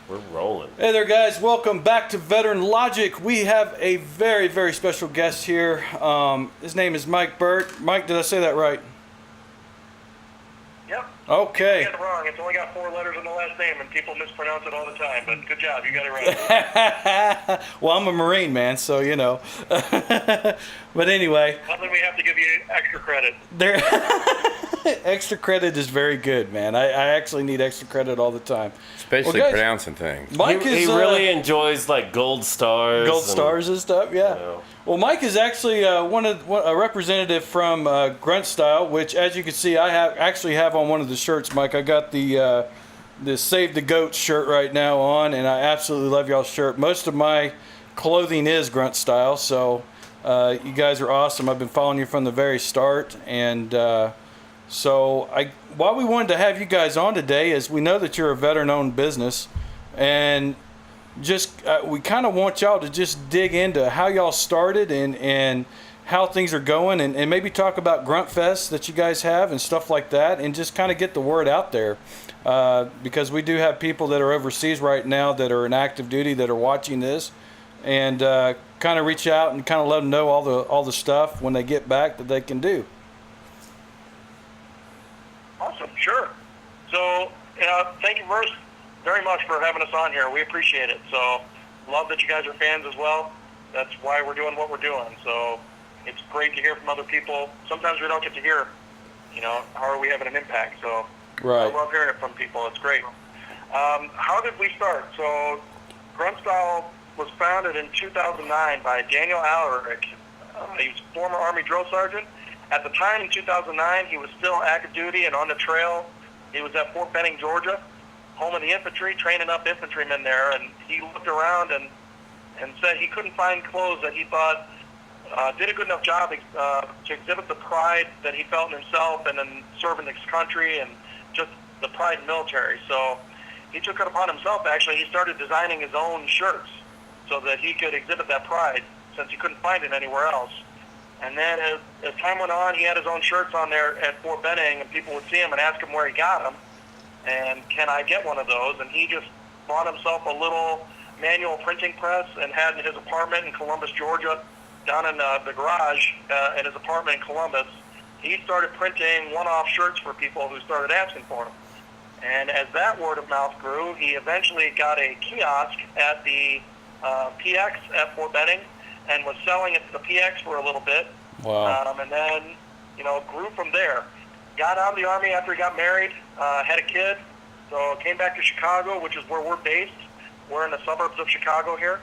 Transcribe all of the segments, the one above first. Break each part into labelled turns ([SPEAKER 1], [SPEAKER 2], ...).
[SPEAKER 1] We're rolling.
[SPEAKER 2] Hey there, guys. Welcome back to Veteran Logic. We have a very, very special guest here. His name is Mike Burt. Mike, did I say that right?
[SPEAKER 3] Yep.
[SPEAKER 2] Okay.
[SPEAKER 3] You got it wrong. It's only got 4 letters in the last name, and people mispronounce it all the time. But good job. You got it right.
[SPEAKER 2] Well, I'm a Marine, man, so you know. But anyway.
[SPEAKER 3] Nothing we have to give you extra credit.
[SPEAKER 2] There. Extra credit is very good, man. I actually need extra credit all the time.
[SPEAKER 4] Especially
[SPEAKER 2] Well, guys,
[SPEAKER 4] pronouncing things.
[SPEAKER 2] Mike
[SPEAKER 1] He
[SPEAKER 2] is
[SPEAKER 1] really enjoys like gold stars.
[SPEAKER 2] and stuff, yeah.
[SPEAKER 1] You know.
[SPEAKER 2] Well, Mike is actually a representative from Grunt Style, which, as you can see, I actually have on one of the shirts, Mike. I got the Save the Goat shirt right now on, and I absolutely love y'all's shirt. Most of my clothing is Grunt Style, so you guys are awesome. I've been following you from the very start, and why we wanted to have you guys on today is we know that you're a veteran-owned business, and just we kind of want y'all to just dig into how y'all started and how things are going, and maybe talk about Grunt Fest that you guys have and stuff like that, and just kind of get the word out there, because we do have people that are overseas right now that are in active duty that are watching this, and kind of reach out and kind of let them know all the stuff when they get back that they can do.
[SPEAKER 3] Awesome. Sure. So, thank you very much for having us on here. We appreciate it. So, love that you guys are fans as well. That's why we're doing what we're doing. So, it's great to hear from other people. Sometimes we don't get to hear, how are we having an impact. So,
[SPEAKER 2] Right.
[SPEAKER 3] I love hearing it from people. It's great. How did we start? So, Grunt Style was founded in 2009 by Daniel Alaric. He was a former Army drill sergeant. At the time, in 2009, he was still active duty and on the trail. He was at Fort Benning, Georgia, home of the infantry, training up infantrymen there. And he looked around and said he couldn't find clothes that he thought did a good enough job to exhibit the pride that he felt in himself and in serving his country and just the pride in military. So he took it upon himself, actually. He started designing his own shirts so that he could exhibit that pride since he couldn't find it anywhere else. And then as time went on, he had his own shirts on there at Fort Benning, and people would see him and ask him where he got them, and can I get one of those? And he just bought himself a little manual printing press and had in his apartment in Columbus, Georgia, down in the garage in his apartment in Columbus. He started printing one-off shirts for people who started asking for them. And as that word of mouth grew, he eventually got a kiosk at the PX at Fort Benning, and was selling it to the PX for a little bit.
[SPEAKER 2] Wow.
[SPEAKER 3] And then, grew from there. Got out of the Army after he got married, had a kid, so came back to Chicago, which is where we're based. We're in the suburbs of Chicago here.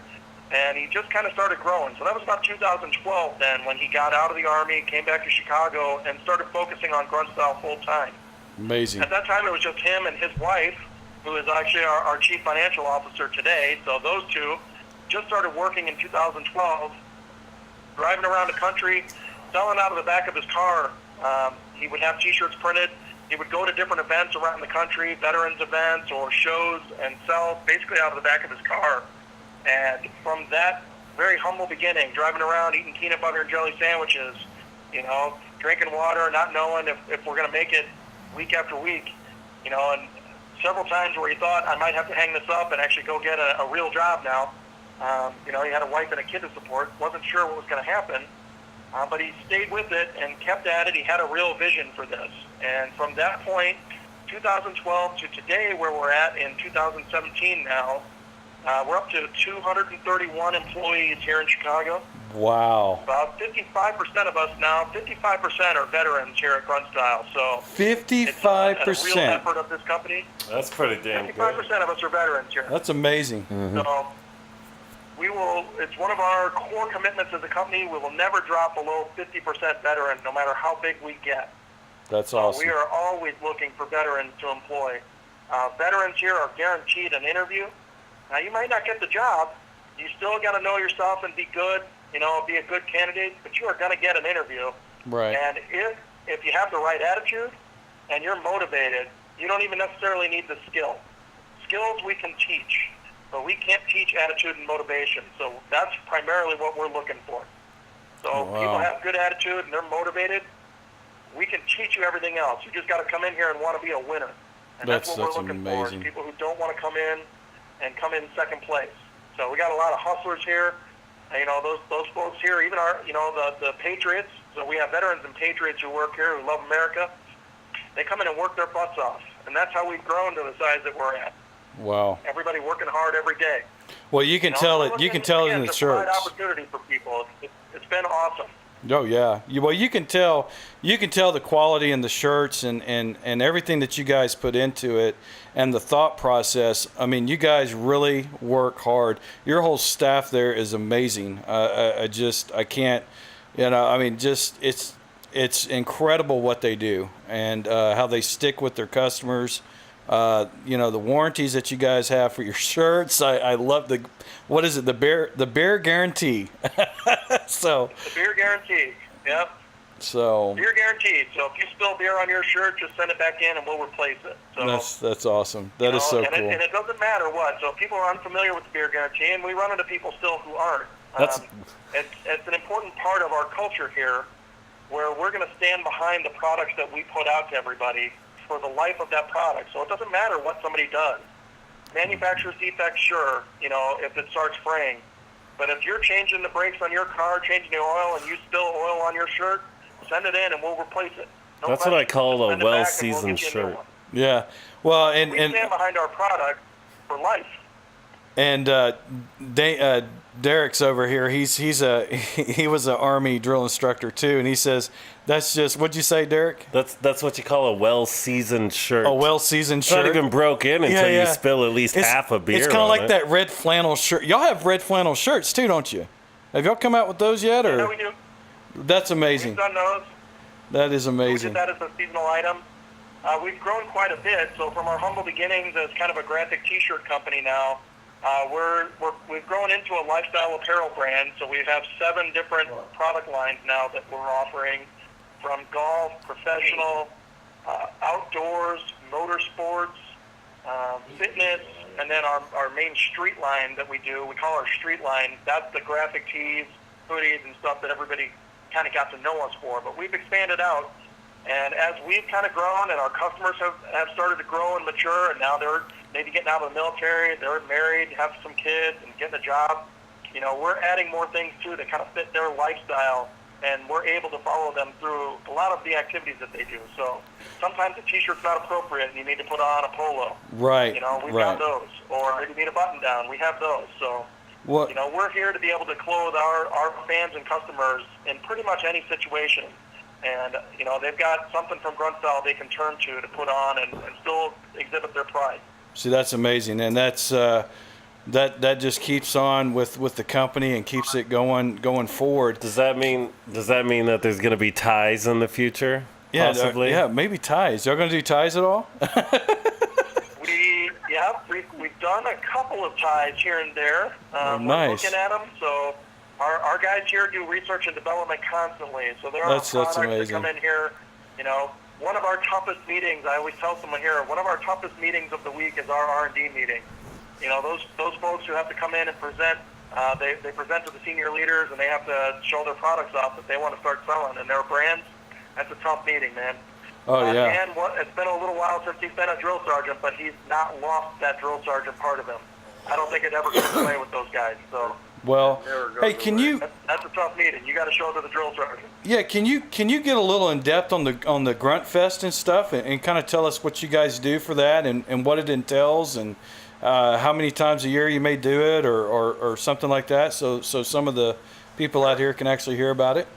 [SPEAKER 3] And he just kind of started growing. So that was about 2012 then, when he got out of the Army, came back to Chicago, and started focusing on Grunt Style full time.
[SPEAKER 2] Amazing.
[SPEAKER 3] At that time, it was just him and his wife, who is actually our chief financial officer today. So those two just started working in 2012, driving around the country, selling out of the back of his car. He would have T-shirts printed. He would go to different events around the country, veterans events or shows, and sell basically out of the back of his car. And from that very humble beginning, driving around, eating peanut butter and jelly sandwiches, drinking water, not knowing if we're going to make it week after week, and several times where he thought, I might have to hang this up and actually go get a real job now. He had a wife and a kid to support, wasn't sure what was going to happen, but he stayed with it and kept at it. He had a real vision for this. And from that point, 2012 to today, where we're at in 2017 now, we're up to 231 employees here in Chicago.
[SPEAKER 2] Wow.
[SPEAKER 3] About 55% of us now, 55% are veterans here at Grunt Style. So
[SPEAKER 2] 55%.
[SPEAKER 3] It's a real effort of this company.
[SPEAKER 1] That's pretty damn
[SPEAKER 3] 55%
[SPEAKER 1] good.
[SPEAKER 3] of us are veterans here.
[SPEAKER 2] That's amazing.
[SPEAKER 4] Mm-hmm.
[SPEAKER 3] So it's one of our core commitments as a company. We will never drop below 50% veteran, no matter how big we get.
[SPEAKER 2] That's awesome.
[SPEAKER 3] So we are always looking for veterans to employ. Veterans here are guaranteed an interview. Now, you might not get the job. You still got to know yourself and be good, be a good candidate, but you are going to get an interview.
[SPEAKER 2] Right.
[SPEAKER 3] And if you have the right attitude and you're motivated, you don't even necessarily need the skill. Skills we can teach, but we can't teach attitude and motivation. So that's primarily what we're looking for. So people have good attitude and they're motivated. We can teach you everything else. You just got to come in here and want to be a winner. And that's what we're looking for. Is people who don't want to come in and come in second place. So we got a lot of hustlers here. You know, those folks here, even our, you know, the patriots. So we have veterans and patriots who work here who love America. They come in and work their butts off, and that's how we've grown to the size that we're at.
[SPEAKER 2] Wow.
[SPEAKER 3] Everybody working hard every day.
[SPEAKER 2] Well, you can tell it. You can tell it in the shirts.
[SPEAKER 3] It's a opportunity for people. It's been awesome.
[SPEAKER 2] Oh yeah. Well, you can tell the quality in the shirts and everything that you guys put into it, and the thought process. I mean, you guys really work hard. Your whole staff there is amazing. I can't, you know, I mean, just it's incredible what they do and how they stick with their customers. You know, the warranties that you guys have for your shirts. I love what is it? The bear guarantee. So
[SPEAKER 3] the beer guarantee. Yep.
[SPEAKER 2] So
[SPEAKER 3] beer guaranteed. So if you spill beer on your shirt, just send it back in and we'll replace it. So
[SPEAKER 2] that's awesome. That is so cool.
[SPEAKER 3] And it doesn't matter what. So if people are unfamiliar with the beer guarantee, and we run into people still who aren't. It's an important part of our culture here, where we're going to stand behind the products that we put out to everybody for the life of that product. So it doesn't matter what somebody does. Manufacturer's defect, sure, you know, if it starts fraying. But if you're changing the brakes on your car, changing the oil, and you spill oil on your shirt, send it in and we'll replace it. No
[SPEAKER 1] That's
[SPEAKER 3] question.
[SPEAKER 1] what I call a
[SPEAKER 3] Send it back and
[SPEAKER 1] well-seasoned
[SPEAKER 3] we'll get you a new
[SPEAKER 1] shirt.
[SPEAKER 3] one.
[SPEAKER 2] Yeah. Well,
[SPEAKER 3] We stand behind our product for life.
[SPEAKER 2] And Derek's over here. He was an Army drill instructor too, and he says that's just, what'd you say, Derek?
[SPEAKER 1] That's what you call a well-seasoned shirt.
[SPEAKER 2] A well-seasoned
[SPEAKER 1] It's
[SPEAKER 2] shirt.
[SPEAKER 1] not even broke in until you spill at least half a beer.
[SPEAKER 2] It's kind of
[SPEAKER 1] on
[SPEAKER 2] like
[SPEAKER 1] it.
[SPEAKER 2] that red flannel shirt. Y'all have red flannel shirts too, don't you? Have y'all come out with those yet? Or
[SPEAKER 3] Yeah, we do.
[SPEAKER 2] That's amazing.
[SPEAKER 3] We've done those.
[SPEAKER 2] That is
[SPEAKER 3] We
[SPEAKER 2] amazing.
[SPEAKER 3] did that as a seasonal item. We've grown quite a bit. So from our humble beginnings as kind of a graphic T-shirt company now, we've grown into a lifestyle apparel brand. So we have 7 different product lines now that we're offering, from golf, professional, outdoors, motorsports, fitness, and then our main street line that we do. We call our street line. That's the graphic tees, hoodies, and stuff that everybody kind of got to know us for. But we've expanded out. And as we've kind of grown and our customers have started to grow and mature, and now they're maybe getting out of the military, they're married, have some kids, and getting a job, you know, we're adding more things too that kind of fit their lifestyle, and we're able to follow them through a lot of the activities that they do. So sometimes a T-shirt's not appropriate and you need to put on a polo.
[SPEAKER 2] Right.
[SPEAKER 3] You know, we've got those. Or maybe you need a button down. We have those. So, you know, we're here to be able to clothe our fans and customers in pretty much any situation. And, you know, they've got something from Grunt Style they can turn to put on and still exhibit their pride.
[SPEAKER 2] See, that's amazing, and that's that just keeps on with the company and keeps it going forward.
[SPEAKER 1] Does that mean that there's going to be ties in the future?
[SPEAKER 2] Yeah,
[SPEAKER 1] possibly.
[SPEAKER 2] Yeah, maybe ties. Y'all going to do ties at all?
[SPEAKER 3] We've done a couple of ties here and there.
[SPEAKER 2] Nice.
[SPEAKER 3] We're looking at them. So our guys here do research and development constantly. So there are products that come in here. You know, one of our toughest meetings, I always tell someone here, one of our toughest meetings of the week is our R&D meeting. You know, those folks who have to come in and present, they present to the senior leaders, and they have to show their products off that they want to start selling and their brands. That's a tough meeting, man.
[SPEAKER 2] Oh, yeah.
[SPEAKER 3] And it's been a little while since he's been a drill sergeant, but he's not lost that drill sergeant part of him. I don't think it ever goes away with those guys. So.
[SPEAKER 2] Well, hey, can you?
[SPEAKER 3] That's a tough meeting. You got to show it to the drill sergeant.
[SPEAKER 2] Yeah, can you get a little in depth on the Grunt Fest and stuff, and kind of tell us what you guys do for that and what it entails, and how many times a year you may do it, or something like that, so some of the people out here can actually hear about it.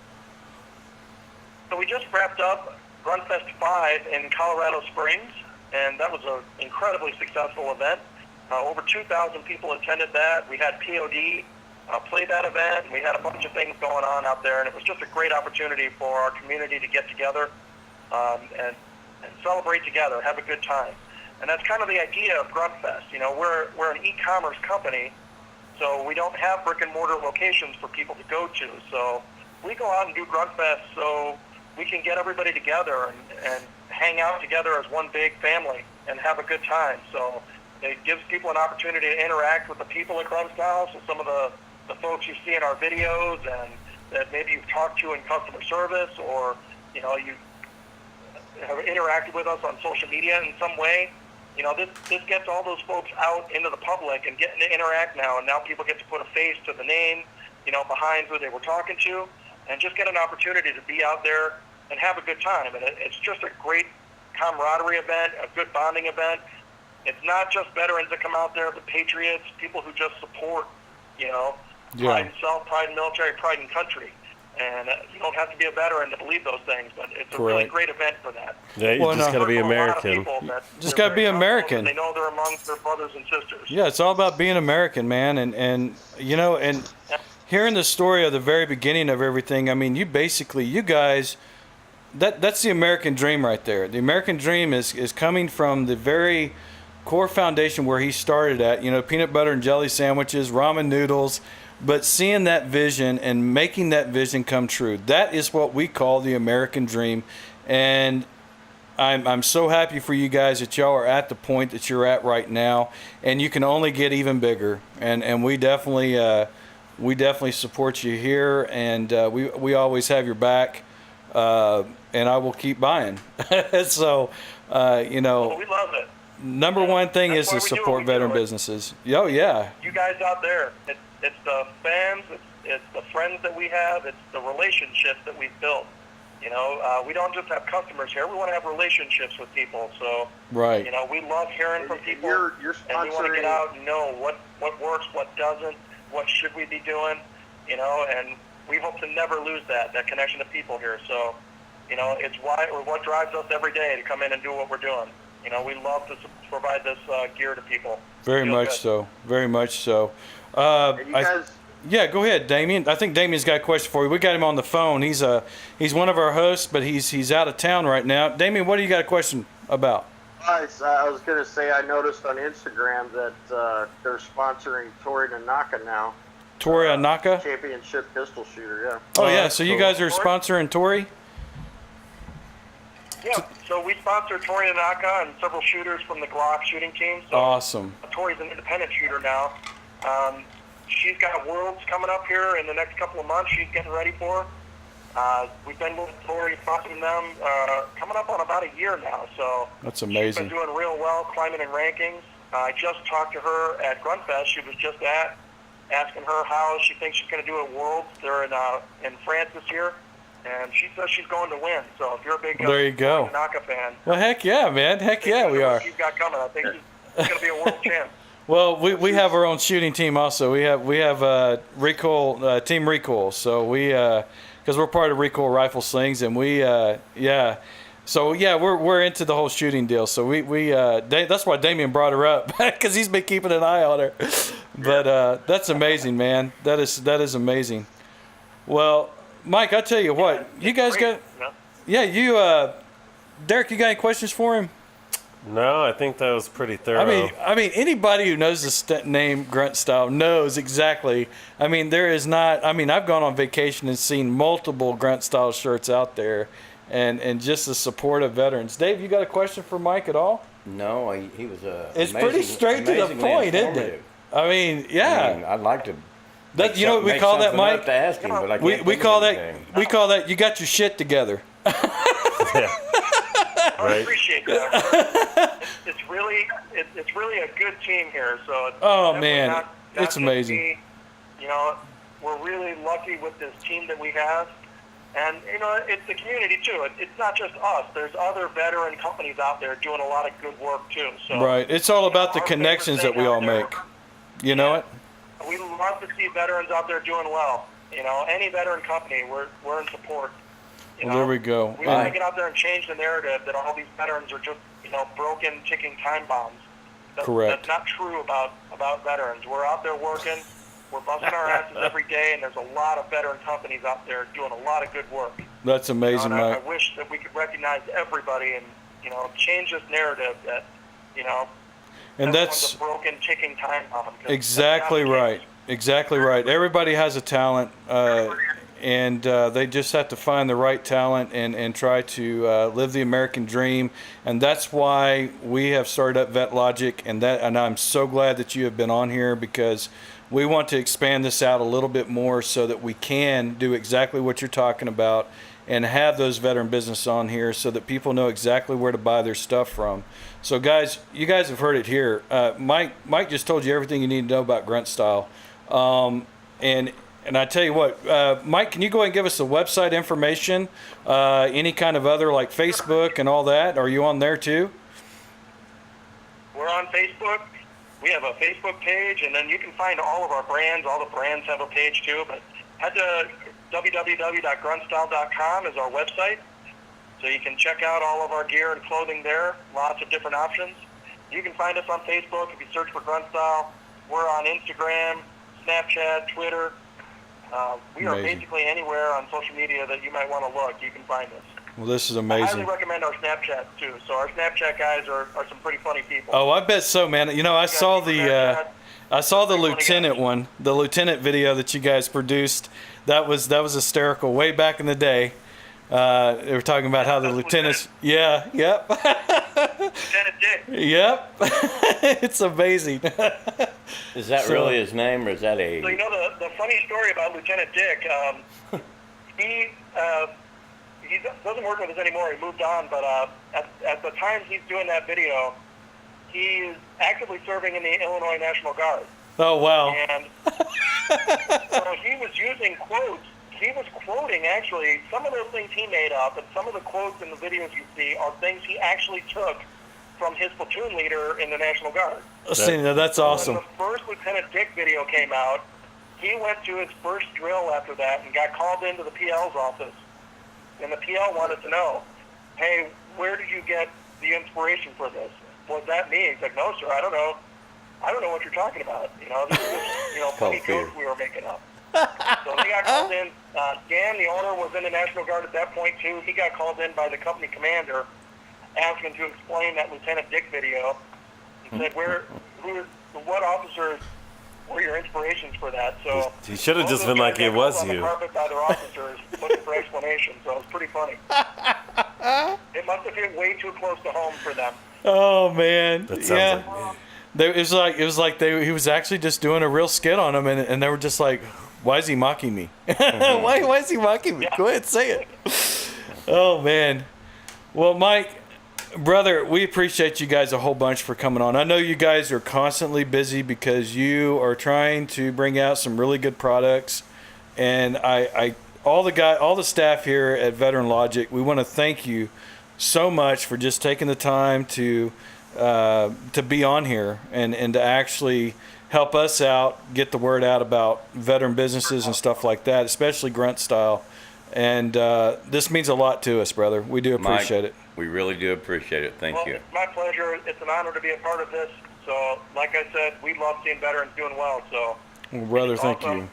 [SPEAKER 3] So we just wrapped up Grunt Fest 5 in Colorado Springs, and that was an incredibly successful event. Over 2,000 people attended that. We had POD play that event. We had a bunch of things going on out there, and it was just a great opportunity for our community to get together and celebrate together, have a good time. And that's kind of the idea of Grunt Fest. You know, we're an e-commerce company, so we don't have brick and mortar locations for people to go to. So we go out and do Grunt Fest so we can get everybody together and hang out together as one big family and have a good time. So it gives people an opportunity to interact with the people at Grunt Style. So some of the folks you see in our videos and that maybe you've talked to in customer service, or, you know, you have interacted with us on social media in some way, this gets all those folks out into the public and getting to interact now, and now people get to put a face to the name, behind who they were talking to, and just get an opportunity to be out there and have a good time. And it's just a great camaraderie event, a good bonding event. It's not just veterans that come out there, but patriots, people who just support, pride in self, pride in military, pride in country. And you don't have to be a veteran to believe those things, but it's a really great event for that.
[SPEAKER 1] Yeah, you just got to be American.
[SPEAKER 2] Just got to be American.
[SPEAKER 3] They know they're among their brothers and sisters.
[SPEAKER 2] Yeah, it's all about being American, man. And hearing the story of the very beginning of everything, I mean, you guys, that's the American dream right there. The American dream is coming from the very core foundation where he started at, peanut butter and jelly sandwiches, ramen noodles, but seeing that vision and making that vision come true. That is what we call the American dream. And I'm so happy for you guys that y'all are at the point that you're at right now, and you can only get even bigger. And we definitely support you here, and we always have your back, and I will keep buying. So,
[SPEAKER 3] well, we love it.
[SPEAKER 2] Number one thing is to support veteran businesses. Oh, yeah.
[SPEAKER 3] You guys out there, it's the fans, it's the friends that we have, it's the relationships that we've built. We don't just have customers here. We want to have relationships with people. So,
[SPEAKER 2] right.
[SPEAKER 3] We love hearing from people,
[SPEAKER 4] you're
[SPEAKER 3] and we want to get out and know what works, what doesn't, what should we be doing, and we hope to never lose that connection to people here. So, it's what drives us every day to come in and do what we're doing. We love to provide this gear to people.
[SPEAKER 2] Very much so. Very much so. Yeah, go ahead, Damien. I think Damien's got a question for you. We got him on the phone. He's one of our hosts, but he's out of town right now. Damien, what do you got a question about?
[SPEAKER 4] I was going to say I noticed on Instagram that they're sponsoring Tori Nanaka now.
[SPEAKER 2] Tori Nanaka?
[SPEAKER 4] Championship pistol shooter, yeah.
[SPEAKER 2] Oh, yeah. So you guys are sponsoring Tori?
[SPEAKER 3] Yeah, so we sponsor Tori Nanaka and several shooters from the Glock shooting team. So
[SPEAKER 2] awesome.
[SPEAKER 3] Tori's an independent shooter now. She's got Worlds coming up here in the next couple of months. She's getting ready for. We've been with Tori, sponsoring them coming up on about a year now. So
[SPEAKER 2] that's amazing.
[SPEAKER 3] She's been doing real well, climbing in rankings. I just talked to her at Grunt Fest. She was just asking her how she thinks she's going to do at Worlds. They're in France this year. And she says she's going to win. So if you're a big Tanaka fan,
[SPEAKER 2] well, heck yeah, man. Heck yeah, we are.
[SPEAKER 3] She's got coming. I think she's going to be a world champ.
[SPEAKER 2] Well, we have our own shooting team also. We have Recoil Team Recoil. So because we're part of Recoil Rifle Slings, and So we're into the whole shooting deal. So that's why Damien brought her up, because he's been keeping an eye on her. But that's amazing, man. That is amazing. Well, Mike, I'll tell you what, you guys got, Derek, you got any questions for him?
[SPEAKER 1] No, I think that was pretty thorough.
[SPEAKER 2] I mean, anybody who knows the name Grunt Style knows exactly. I mean, there is not. I mean, I've gone on vacation and seen multiple Grunt Style shirts out there, and just the support of veterans. Dave, you got a question for Mike at all?
[SPEAKER 5] No, he was
[SPEAKER 2] It's pretty straight to the point, isn't it? I mean, yeah.
[SPEAKER 5] I mean, I'd like to.
[SPEAKER 2] That, you know what we call that, Mike?
[SPEAKER 5] To ask him, but I can't
[SPEAKER 2] we call that you got your shit together.
[SPEAKER 1] Yeah.
[SPEAKER 3] I appreciate that. It's really a good team here. So
[SPEAKER 2] it's amazing.
[SPEAKER 3] Me. We're really lucky with this team that we have, and it's the community too. It's not just us. There's other veteran companies out there doing a lot of good work too. So
[SPEAKER 2] right, it's all about the connections that we all make. You know it.
[SPEAKER 3] We love to see veterans out there doing well. Any veteran company, we're in support.
[SPEAKER 2] Well, there we go.
[SPEAKER 3] We want to get out there and change the narrative that all these veterans are just, broken, ticking time bombs.
[SPEAKER 2] Correct.
[SPEAKER 3] That's not true about veterans. We're out there working. We're busting our asses every day, and there's a lot of veteran companies out there doing a lot of good work.
[SPEAKER 2] That's amazing, Mike.
[SPEAKER 3] I wish that we could recognize everybody and, change this narrative that,
[SPEAKER 2] and that's
[SPEAKER 3] a broken, ticking time bomb.
[SPEAKER 2] Exactly right. Exactly right. Everybody has a talent, and they just have to find the right talent and try to live the American dream. And that's why we have started up Vet Logic, and I'm so glad that you have been on here, because we want to expand this out a little bit more so that we can do exactly what you're talking about and have those veteran businesses on here so that people know exactly where to buy their stuff from. So guys, you guys have heard it here. Mike just told you everything you need to know about Grunt Style. And I tell you what, Mike, can you go ahead and give us the website information, any kind of other like Facebook and all that? Are you on there too?
[SPEAKER 3] We're on Facebook. We have a Facebook page, and then you can find all of our brands. All the brands have a page too, but head to www.gruntstyle.com is our website. So you can check out all of our gear and clothing there. Lots of different options. You can find us on Facebook if you search for Grunt Style. We're on Instagram, Snapchat, Twitter. We are
[SPEAKER 2] Amazing.
[SPEAKER 3] basically anywhere on social media that you might want to look. You can find us.
[SPEAKER 2] Well, this is
[SPEAKER 3] I highly
[SPEAKER 2] amazing.
[SPEAKER 3] recommend our Snapchat too. So our Snapchat guys are some pretty funny people.
[SPEAKER 2] Oh, I bet so, man. You know, I saw the lieutenant one, the lieutenant video that you guys produced. That was hysterical. Way back in the day, they were talking about how the lieutenants. Yeah, yep.
[SPEAKER 3] Lieutenant Dick.
[SPEAKER 2] Yep. It's amazing.
[SPEAKER 5] Is that
[SPEAKER 2] So-
[SPEAKER 5] really his name, or is that a?
[SPEAKER 3] So you know the funny story about Lieutenant Dick. He doesn't work with us anymore. He moved on, but at the time he's doing that video, he is actively serving in the Illinois National Guard.
[SPEAKER 2] Oh wow.
[SPEAKER 3] And so he was using quotes. He was quoting actually some of those things he made up, and some of the quotes in the videos you see are things he actually took from his platoon leader in the National Guard.
[SPEAKER 2] See, that's awesome.
[SPEAKER 3] When the first Lieutenant Dick video came out, he went to his first drill after that and got called into the PL's office. And the PL wanted to know, hey, where did you get the inspiration for this? Was that me? He's like, no, sir, I don't know. I don't know what you're talking about. You know, this is just, funny jokes we were making up. So they got called in. Dan, the owner, was in the National Guard at that point, too. He got called in by the company commander, asking to explain that Lieutenant Dick video. He said, what officers were your inspirations for that? So
[SPEAKER 1] You should have
[SPEAKER 3] both
[SPEAKER 1] just
[SPEAKER 3] of
[SPEAKER 1] been
[SPEAKER 3] those
[SPEAKER 1] like,
[SPEAKER 3] guys
[SPEAKER 1] it
[SPEAKER 3] got
[SPEAKER 1] was
[SPEAKER 3] on the
[SPEAKER 1] you.
[SPEAKER 3] carpet by their officers looking for explanations, so it was pretty funny. It must have hit way too close to home for them.
[SPEAKER 2] Oh man.
[SPEAKER 1] That sounds
[SPEAKER 2] Yeah.
[SPEAKER 1] like me.
[SPEAKER 2] It was like he was actually just doing a real skit on him, and they were just like, why is he mocking me? why is he mocking me? Go ahead, say it. Oh man. Well, Mike, brother, we appreciate you guys a whole bunch for coming on. I know you guys are constantly busy because you are trying to bring out some really good products, and all the staff here at Veteran Logic, we want to thank you so much for just taking the time to be on here and to actually help us out, get the word out about veteran businesses and stuff like that, especially Grunt Style. And this means a lot to us, brother. We do appreciate it.
[SPEAKER 5] We really do appreciate it. Thank
[SPEAKER 3] Well,
[SPEAKER 5] you.
[SPEAKER 3] it's my pleasure. It's an honor to be a part of this. So, like I said, we love seeing veterans doing well. So,
[SPEAKER 2] Well, brother,
[SPEAKER 3] it's
[SPEAKER 2] thank
[SPEAKER 3] awesome.
[SPEAKER 2] you.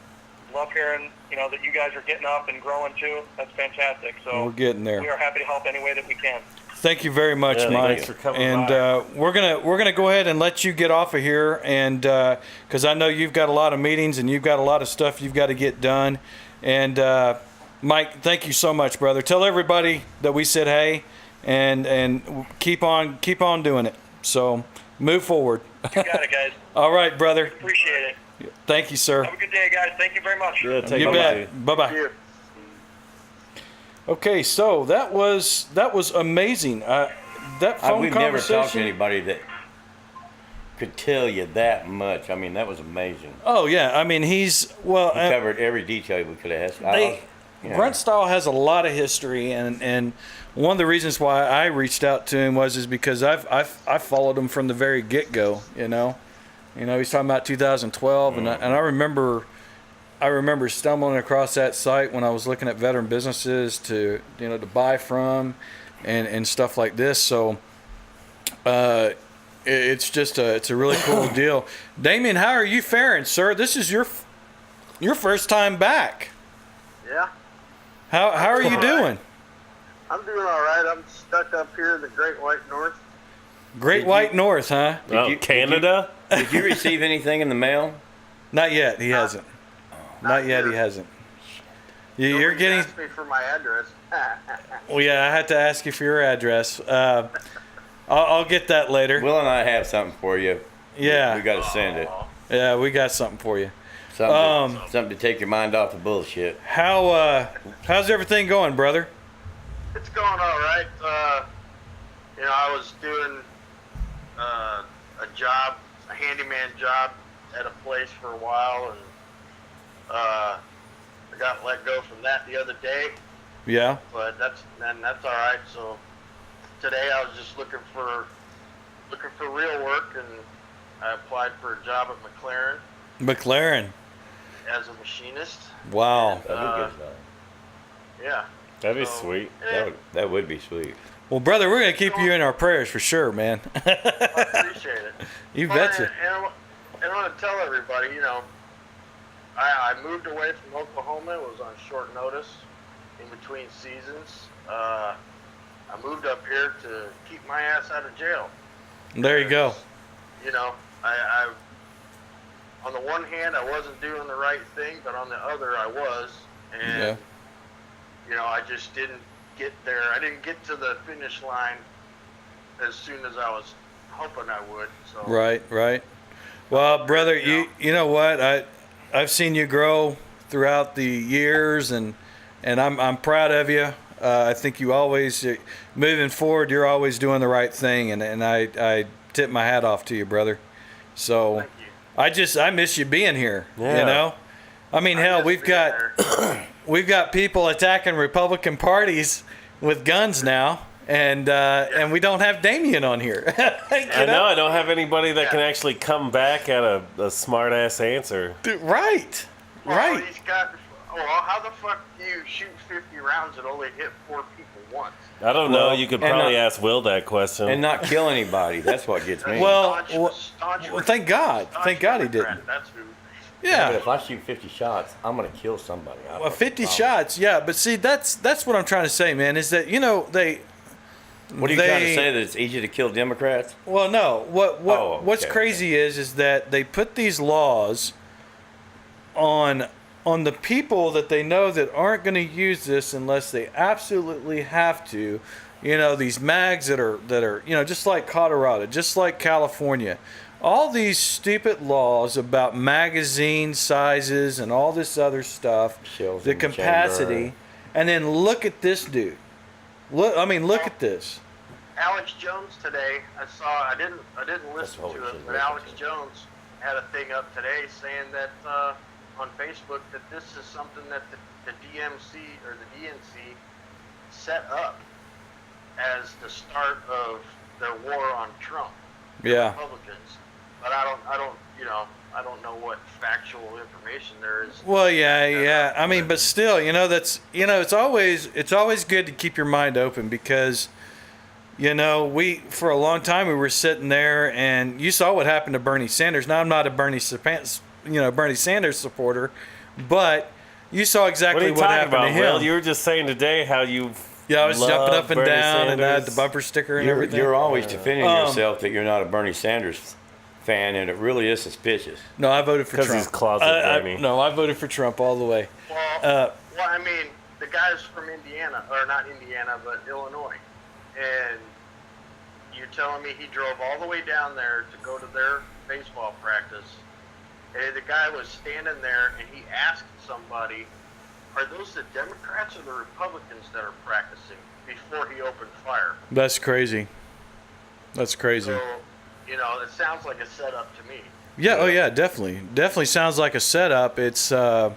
[SPEAKER 3] Love hearing, that you guys are getting up and growing too. That's fantastic. So
[SPEAKER 2] We're getting there.
[SPEAKER 3] we are happy to help any way that we can.
[SPEAKER 2] Thank you very much,
[SPEAKER 1] Yeah,
[SPEAKER 2] Mike.
[SPEAKER 1] thanks for coming
[SPEAKER 2] and
[SPEAKER 1] by.
[SPEAKER 2] we're gonna go ahead and let you get off of here, and because I know you've got a lot of meetings and you've got a lot of stuff you've got to get done. And Mike, thank you so much, brother. Tell everybody that we said hey, and keep on doing it. So move forward.
[SPEAKER 3] You got it, guys.
[SPEAKER 2] All right, brother.
[SPEAKER 3] Appreciate it.
[SPEAKER 2] Thank you, sir.
[SPEAKER 3] Have a good day, guys. Thank you very much.
[SPEAKER 1] Yeah, take
[SPEAKER 2] You
[SPEAKER 1] it
[SPEAKER 2] bet.
[SPEAKER 1] easy.
[SPEAKER 2] Bye bye.
[SPEAKER 4] You.
[SPEAKER 2] Okay, so that was amazing. That phone
[SPEAKER 5] We've never talked to
[SPEAKER 2] conversation.
[SPEAKER 5] anybody that could tell you that much. I mean, that was amazing.
[SPEAKER 2] Oh yeah, I mean he's well.
[SPEAKER 5] He covered every detail we could have asked.
[SPEAKER 2] Grunt Style has a lot of history, and one of the reasons why I reached out to him is because I've followed him from the very get go. He's talking about 2012, and I remember stumbling across that site when I was looking at veteran businesses to buy from, and stuff like this. So it's a really cool deal. Damien, how are you faring, sir? This is your first time back.
[SPEAKER 4] Yeah,
[SPEAKER 2] How are you doing?
[SPEAKER 4] I'm doing all right. I'm stuck up here in the Great White North.
[SPEAKER 2] Great White North, huh?
[SPEAKER 1] Oh, Canada?
[SPEAKER 5] Did you receive anything in the mail?
[SPEAKER 2] Not yet. He hasn't. Not yet. He hasn't. You're
[SPEAKER 4] Nobody
[SPEAKER 2] getting.
[SPEAKER 4] asked me for my address.
[SPEAKER 2] Well, yeah, I had to ask you for your address. I'll get that later.
[SPEAKER 5] Will and I have something for you.
[SPEAKER 2] Yeah.
[SPEAKER 5] We got to send it.
[SPEAKER 2] Yeah, we got something for you.
[SPEAKER 5] Something to take your mind off the bullshit.
[SPEAKER 2] How's everything going, brother?
[SPEAKER 4] It's going all right. I was doing a job, a handyman job at a place for a while, and I got let go from that the other day.
[SPEAKER 2] Yeah.
[SPEAKER 4] But that's all right. So today I was just looking for real work, and I applied for a job at McLaren
[SPEAKER 2] McLaren.
[SPEAKER 4] as a machinist.
[SPEAKER 2] Wow.
[SPEAKER 5] That'd be good though.
[SPEAKER 4] Yeah.
[SPEAKER 1] That'd be
[SPEAKER 4] So,
[SPEAKER 1] sweet.
[SPEAKER 4] yeah,
[SPEAKER 5] That would be sweet.
[SPEAKER 2] Well, brother, we're gonna keep you in our prayers for sure, man.
[SPEAKER 4] I appreciate it.
[SPEAKER 2] You
[SPEAKER 4] Well,
[SPEAKER 2] betcha.
[SPEAKER 4] And I want to tell everybody, I moved away from Oklahoma. It was on short notice in between seasons. I moved up here to keep my ass out of jail.
[SPEAKER 2] There you go.
[SPEAKER 4] I on the one hand, I wasn't doing the right thing, but on the other, I was. And, I just didn't get there. I didn't get to the finish line as soon as I was hoping I would. So
[SPEAKER 2] Right. Well, brother, you know what? I've seen you grow throughout the years, and I'm proud of you. I think you always moving forward. You're always doing the right thing, and I tip my hat off to you, brother. So
[SPEAKER 4] Thank you.
[SPEAKER 2] I miss you being here.
[SPEAKER 1] Yeah.
[SPEAKER 2] I mean, hell,
[SPEAKER 4] miss
[SPEAKER 2] we've
[SPEAKER 4] being
[SPEAKER 2] got
[SPEAKER 4] there.
[SPEAKER 2] we've got people attacking Republican parties with guns now, and we don't have Damien on here.
[SPEAKER 1] I know. I don't have anybody that can actually come back at a smart ass answer.
[SPEAKER 2] Dude, right.
[SPEAKER 4] Well, he's got. How the fuck do you shoot 50 rounds and only hit 4 people once?
[SPEAKER 1] I don't know.
[SPEAKER 5] Well,
[SPEAKER 1] You could
[SPEAKER 5] and
[SPEAKER 1] probably
[SPEAKER 5] not-
[SPEAKER 1] ask Will that question.
[SPEAKER 5] And not kill anybody. That's what gets me.
[SPEAKER 2] Well,
[SPEAKER 4] Staunch
[SPEAKER 2] thank God.
[SPEAKER 4] staunch
[SPEAKER 2] Thank God he
[SPEAKER 4] Democrat,
[SPEAKER 2] didn't.
[SPEAKER 4] That's who.
[SPEAKER 5] But
[SPEAKER 2] Yeah.
[SPEAKER 5] if I shoot 50 shots, I'm gonna kill somebody.
[SPEAKER 2] Well, 50 shots. Yeah, but see, that's what I'm trying to say, man. Is that they.
[SPEAKER 5] What are you trying to say? That it's easy to kill Democrats?
[SPEAKER 2] Well, no. What's
[SPEAKER 5] okay,
[SPEAKER 2] crazy is that they put these laws on the people that they know that aren't going to use this unless they absolutely have to. These mags that are just like Colorado, just like California. All these stupid laws about magazine sizes and all this other stuff,
[SPEAKER 5] Shells
[SPEAKER 2] the
[SPEAKER 5] in the
[SPEAKER 2] capacity,
[SPEAKER 5] chamber.
[SPEAKER 2] and then look at this dude. Look at this.
[SPEAKER 4] Alex Jones today. I didn't listen
[SPEAKER 5] what
[SPEAKER 4] to
[SPEAKER 5] we
[SPEAKER 4] it,
[SPEAKER 5] should
[SPEAKER 4] but
[SPEAKER 5] listen
[SPEAKER 4] Alex
[SPEAKER 5] to.
[SPEAKER 4] Jones had a thing up today saying that on Facebook that this is something that the DMC or the DNC set up as the start of their war on Trump. The
[SPEAKER 2] Yeah.
[SPEAKER 4] Republicans. But I don't know what factual information there is.
[SPEAKER 2] Well, yeah. I mean, but still, it's always good to keep your mind open because, we for a long time we were sitting there and you saw what happened to Bernie Sanders. Now I'm not a Bernie Sanders supporter, but you saw
[SPEAKER 1] What are
[SPEAKER 2] exactly
[SPEAKER 1] you
[SPEAKER 2] what
[SPEAKER 1] talking
[SPEAKER 2] happened
[SPEAKER 1] about,
[SPEAKER 2] to him.
[SPEAKER 1] Will? You were just saying today how you.
[SPEAKER 2] I was jumping
[SPEAKER 1] love
[SPEAKER 2] up and
[SPEAKER 1] Bernie
[SPEAKER 2] down and I had the
[SPEAKER 1] Sanders.
[SPEAKER 2] bumper sticker and everything.
[SPEAKER 5] You're always defending yourself that you're not a Bernie Sanders fan, and it really is suspicious.
[SPEAKER 2] No, I voted for
[SPEAKER 1] 'Cause
[SPEAKER 2] Trump.
[SPEAKER 1] he's closet Bernie.
[SPEAKER 2] No, I voted for Trump all the way.
[SPEAKER 4] Well, I mean, the guy's from Indiana, or not Indiana, but Illinois. And you're telling me he drove all the way down there to go to their baseball practice. And the guy was standing there and he asked somebody, are those the Democrats or the Republicans that are practicing before he opened fire?
[SPEAKER 2] That's crazy. That's crazy.
[SPEAKER 4] So, it sounds like a setup to me.
[SPEAKER 2] Yeah, oh yeah, definitely sounds like a setup. It's there's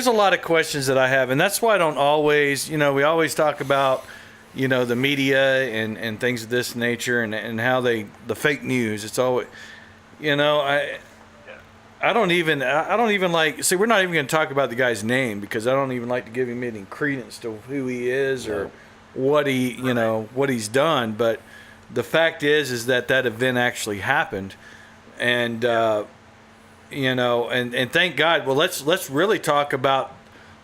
[SPEAKER 2] a lot of questions that I have, and that's why I don't always, we always talk about, the media and things of this nature and how the fake news. It's always, I don't even like. See, we're not even going to talk about the guy's name because I don't even like to give him any credence to who he is or what he, what he's done. But the fact is that event actually happened, and and thank God. Well, let's really talk about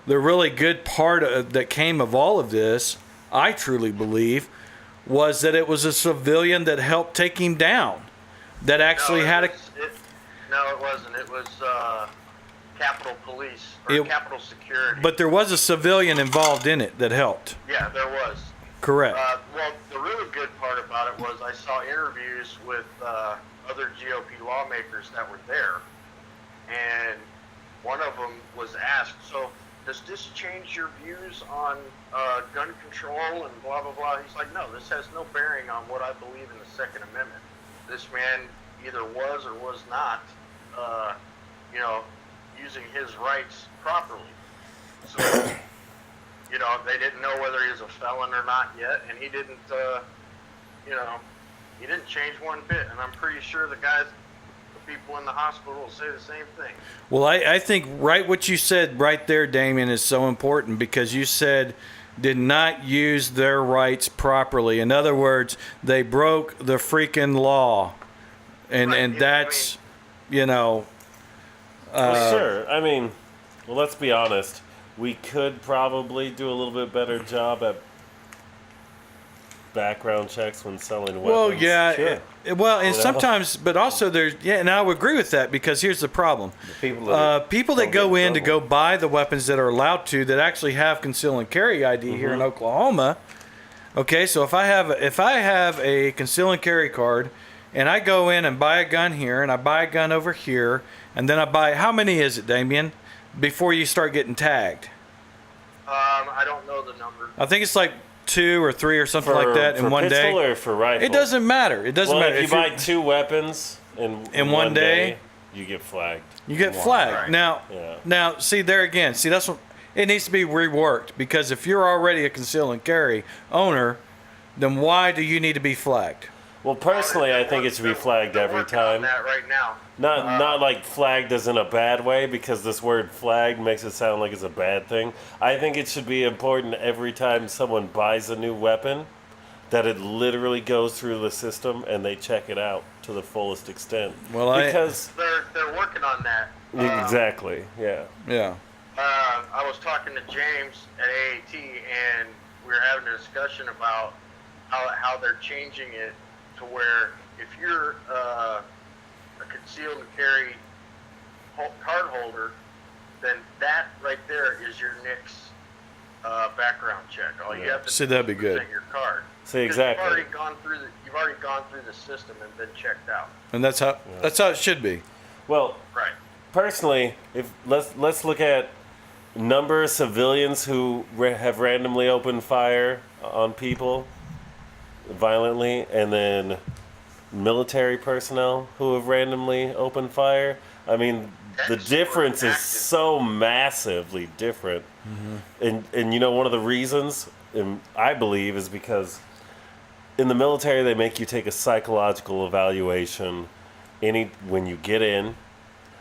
[SPEAKER 2] the really good part that came of all of this. I truly believe was that it was a civilian that helped take him down, that actually had a.
[SPEAKER 4] No, it wasn't. It was Capitol Police or Capitol Security.
[SPEAKER 2] But there was a civilian involved in it that helped.
[SPEAKER 4] Yeah, there was.
[SPEAKER 2] Correct.
[SPEAKER 4] Well, the really good part about it was I saw interviews with other GOP lawmakers that were there, and one of them was asked, so does this change your views on gun control and blah, blah, blah? He's like, no, this has no bearing on what I believe in the Second Amendment. This man either was or was not, you know, using his rights properly. So, you know, they didn't know whether he was a felon or not yet, and he didn't, you know, he didn't change one bit. And I'm pretty sure the people in the hospital will say the same thing.
[SPEAKER 2] Well, I think right what you said right there, Damien, is so important because you said did not use their rights properly. In other words, they broke the freaking law. And
[SPEAKER 4] Right,
[SPEAKER 2] and
[SPEAKER 4] yeah,
[SPEAKER 2] that's, you know,
[SPEAKER 1] Well, sure. I mean, well, let's be honest. We could probably do a little bit better job at background checks when selling weapons.
[SPEAKER 2] well, yeah.
[SPEAKER 1] Sure.
[SPEAKER 2] Well, and
[SPEAKER 1] You know?
[SPEAKER 2] sometimes, but also there's, yeah, and I would agree with that because here's the problem.
[SPEAKER 5] People that,
[SPEAKER 2] People that
[SPEAKER 5] don't
[SPEAKER 2] go
[SPEAKER 5] get
[SPEAKER 2] in to
[SPEAKER 5] trouble.
[SPEAKER 2] go buy the weapons that are allowed to, that actually have conceal and carry ID here in Oklahoma. Okay, so if I have a conceal and carry card, and I go in and buy a gun here, and I buy a gun over here, and then I buy, how many is it, Damien, before you start getting tagged?
[SPEAKER 4] I don't know the number.
[SPEAKER 2] I think it's like 2 or 3 or something like that in
[SPEAKER 1] for
[SPEAKER 2] one
[SPEAKER 1] pistol
[SPEAKER 2] day.
[SPEAKER 1] or for rifle?
[SPEAKER 2] It doesn't matter. It doesn't
[SPEAKER 1] Well,
[SPEAKER 2] matter.
[SPEAKER 1] if you
[SPEAKER 2] you're-
[SPEAKER 1] buy 2 weapons in
[SPEAKER 2] one day,
[SPEAKER 1] you get flagged.
[SPEAKER 2] you get flagged.
[SPEAKER 4] Right.
[SPEAKER 2] Now,
[SPEAKER 1] Yeah.
[SPEAKER 2] now, see there again. See, that's what it needs to be reworked because if you're already a conceal and carry owner, then why do you need to be flagged?
[SPEAKER 1] Well, personally, I think it should be flagged
[SPEAKER 4] They're
[SPEAKER 1] every
[SPEAKER 4] working on
[SPEAKER 1] time.
[SPEAKER 4] that right now.
[SPEAKER 1] Not like flagged as in a bad way, because this word flagged makes it sound like it's a bad thing. I think it should be important every time someone buys a new weapon that it literally goes through the system and they check it out to the fullest extent.
[SPEAKER 2] Well,
[SPEAKER 1] because
[SPEAKER 4] They're working on that.
[SPEAKER 1] exactly, yeah.
[SPEAKER 2] Yeah.
[SPEAKER 4] I was talking to James at AAT, and we were having a discussion about how they're changing it to where if you're a concealed and carry card holder, then that right there is your next background check. All you have to
[SPEAKER 2] See,
[SPEAKER 4] do
[SPEAKER 2] that'd
[SPEAKER 4] is
[SPEAKER 2] be good.
[SPEAKER 4] present your card.
[SPEAKER 1] See,
[SPEAKER 4] 'Cause
[SPEAKER 1] exactly.
[SPEAKER 4] You've already gone through the system and been checked out.
[SPEAKER 2] And that's how it should be.
[SPEAKER 1] Well,
[SPEAKER 4] Right.
[SPEAKER 1] personally, if let's look at number of civilians who have randomly opened fire on people violently, and then military personnel who have randomly opened fire. I mean, the
[SPEAKER 4] That's
[SPEAKER 1] difference is
[SPEAKER 4] active.
[SPEAKER 1] so massively different. And you know, one of the reasons, I believe, is because in the military they make you take a psychological evaluation when you get in.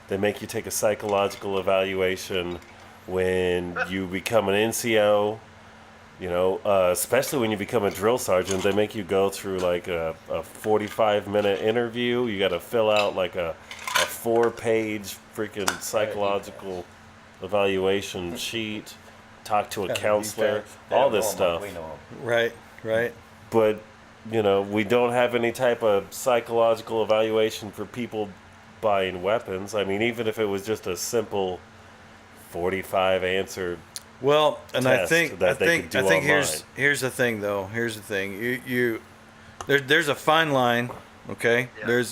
[SPEAKER 1] They make you take a psychological evaluation when you become an NCO. You know, especially when you become a drill sergeant, they make you go through like a 45-minute interview. You got to fill out like a 4-page freaking psychological evaluation sheet, talk to a counselor, all this stuff.
[SPEAKER 2] Right. Right.
[SPEAKER 1] But, you know, we don't have any type of psychological evaluation for people buying weapons. I mean, even if it was just a simple 45 answer.
[SPEAKER 2] Well, and I
[SPEAKER 1] test
[SPEAKER 2] think
[SPEAKER 1] that they could do
[SPEAKER 2] here's
[SPEAKER 1] online.
[SPEAKER 2] the thing though. Here's the thing. There's a fine line, okay?
[SPEAKER 4] Yeah.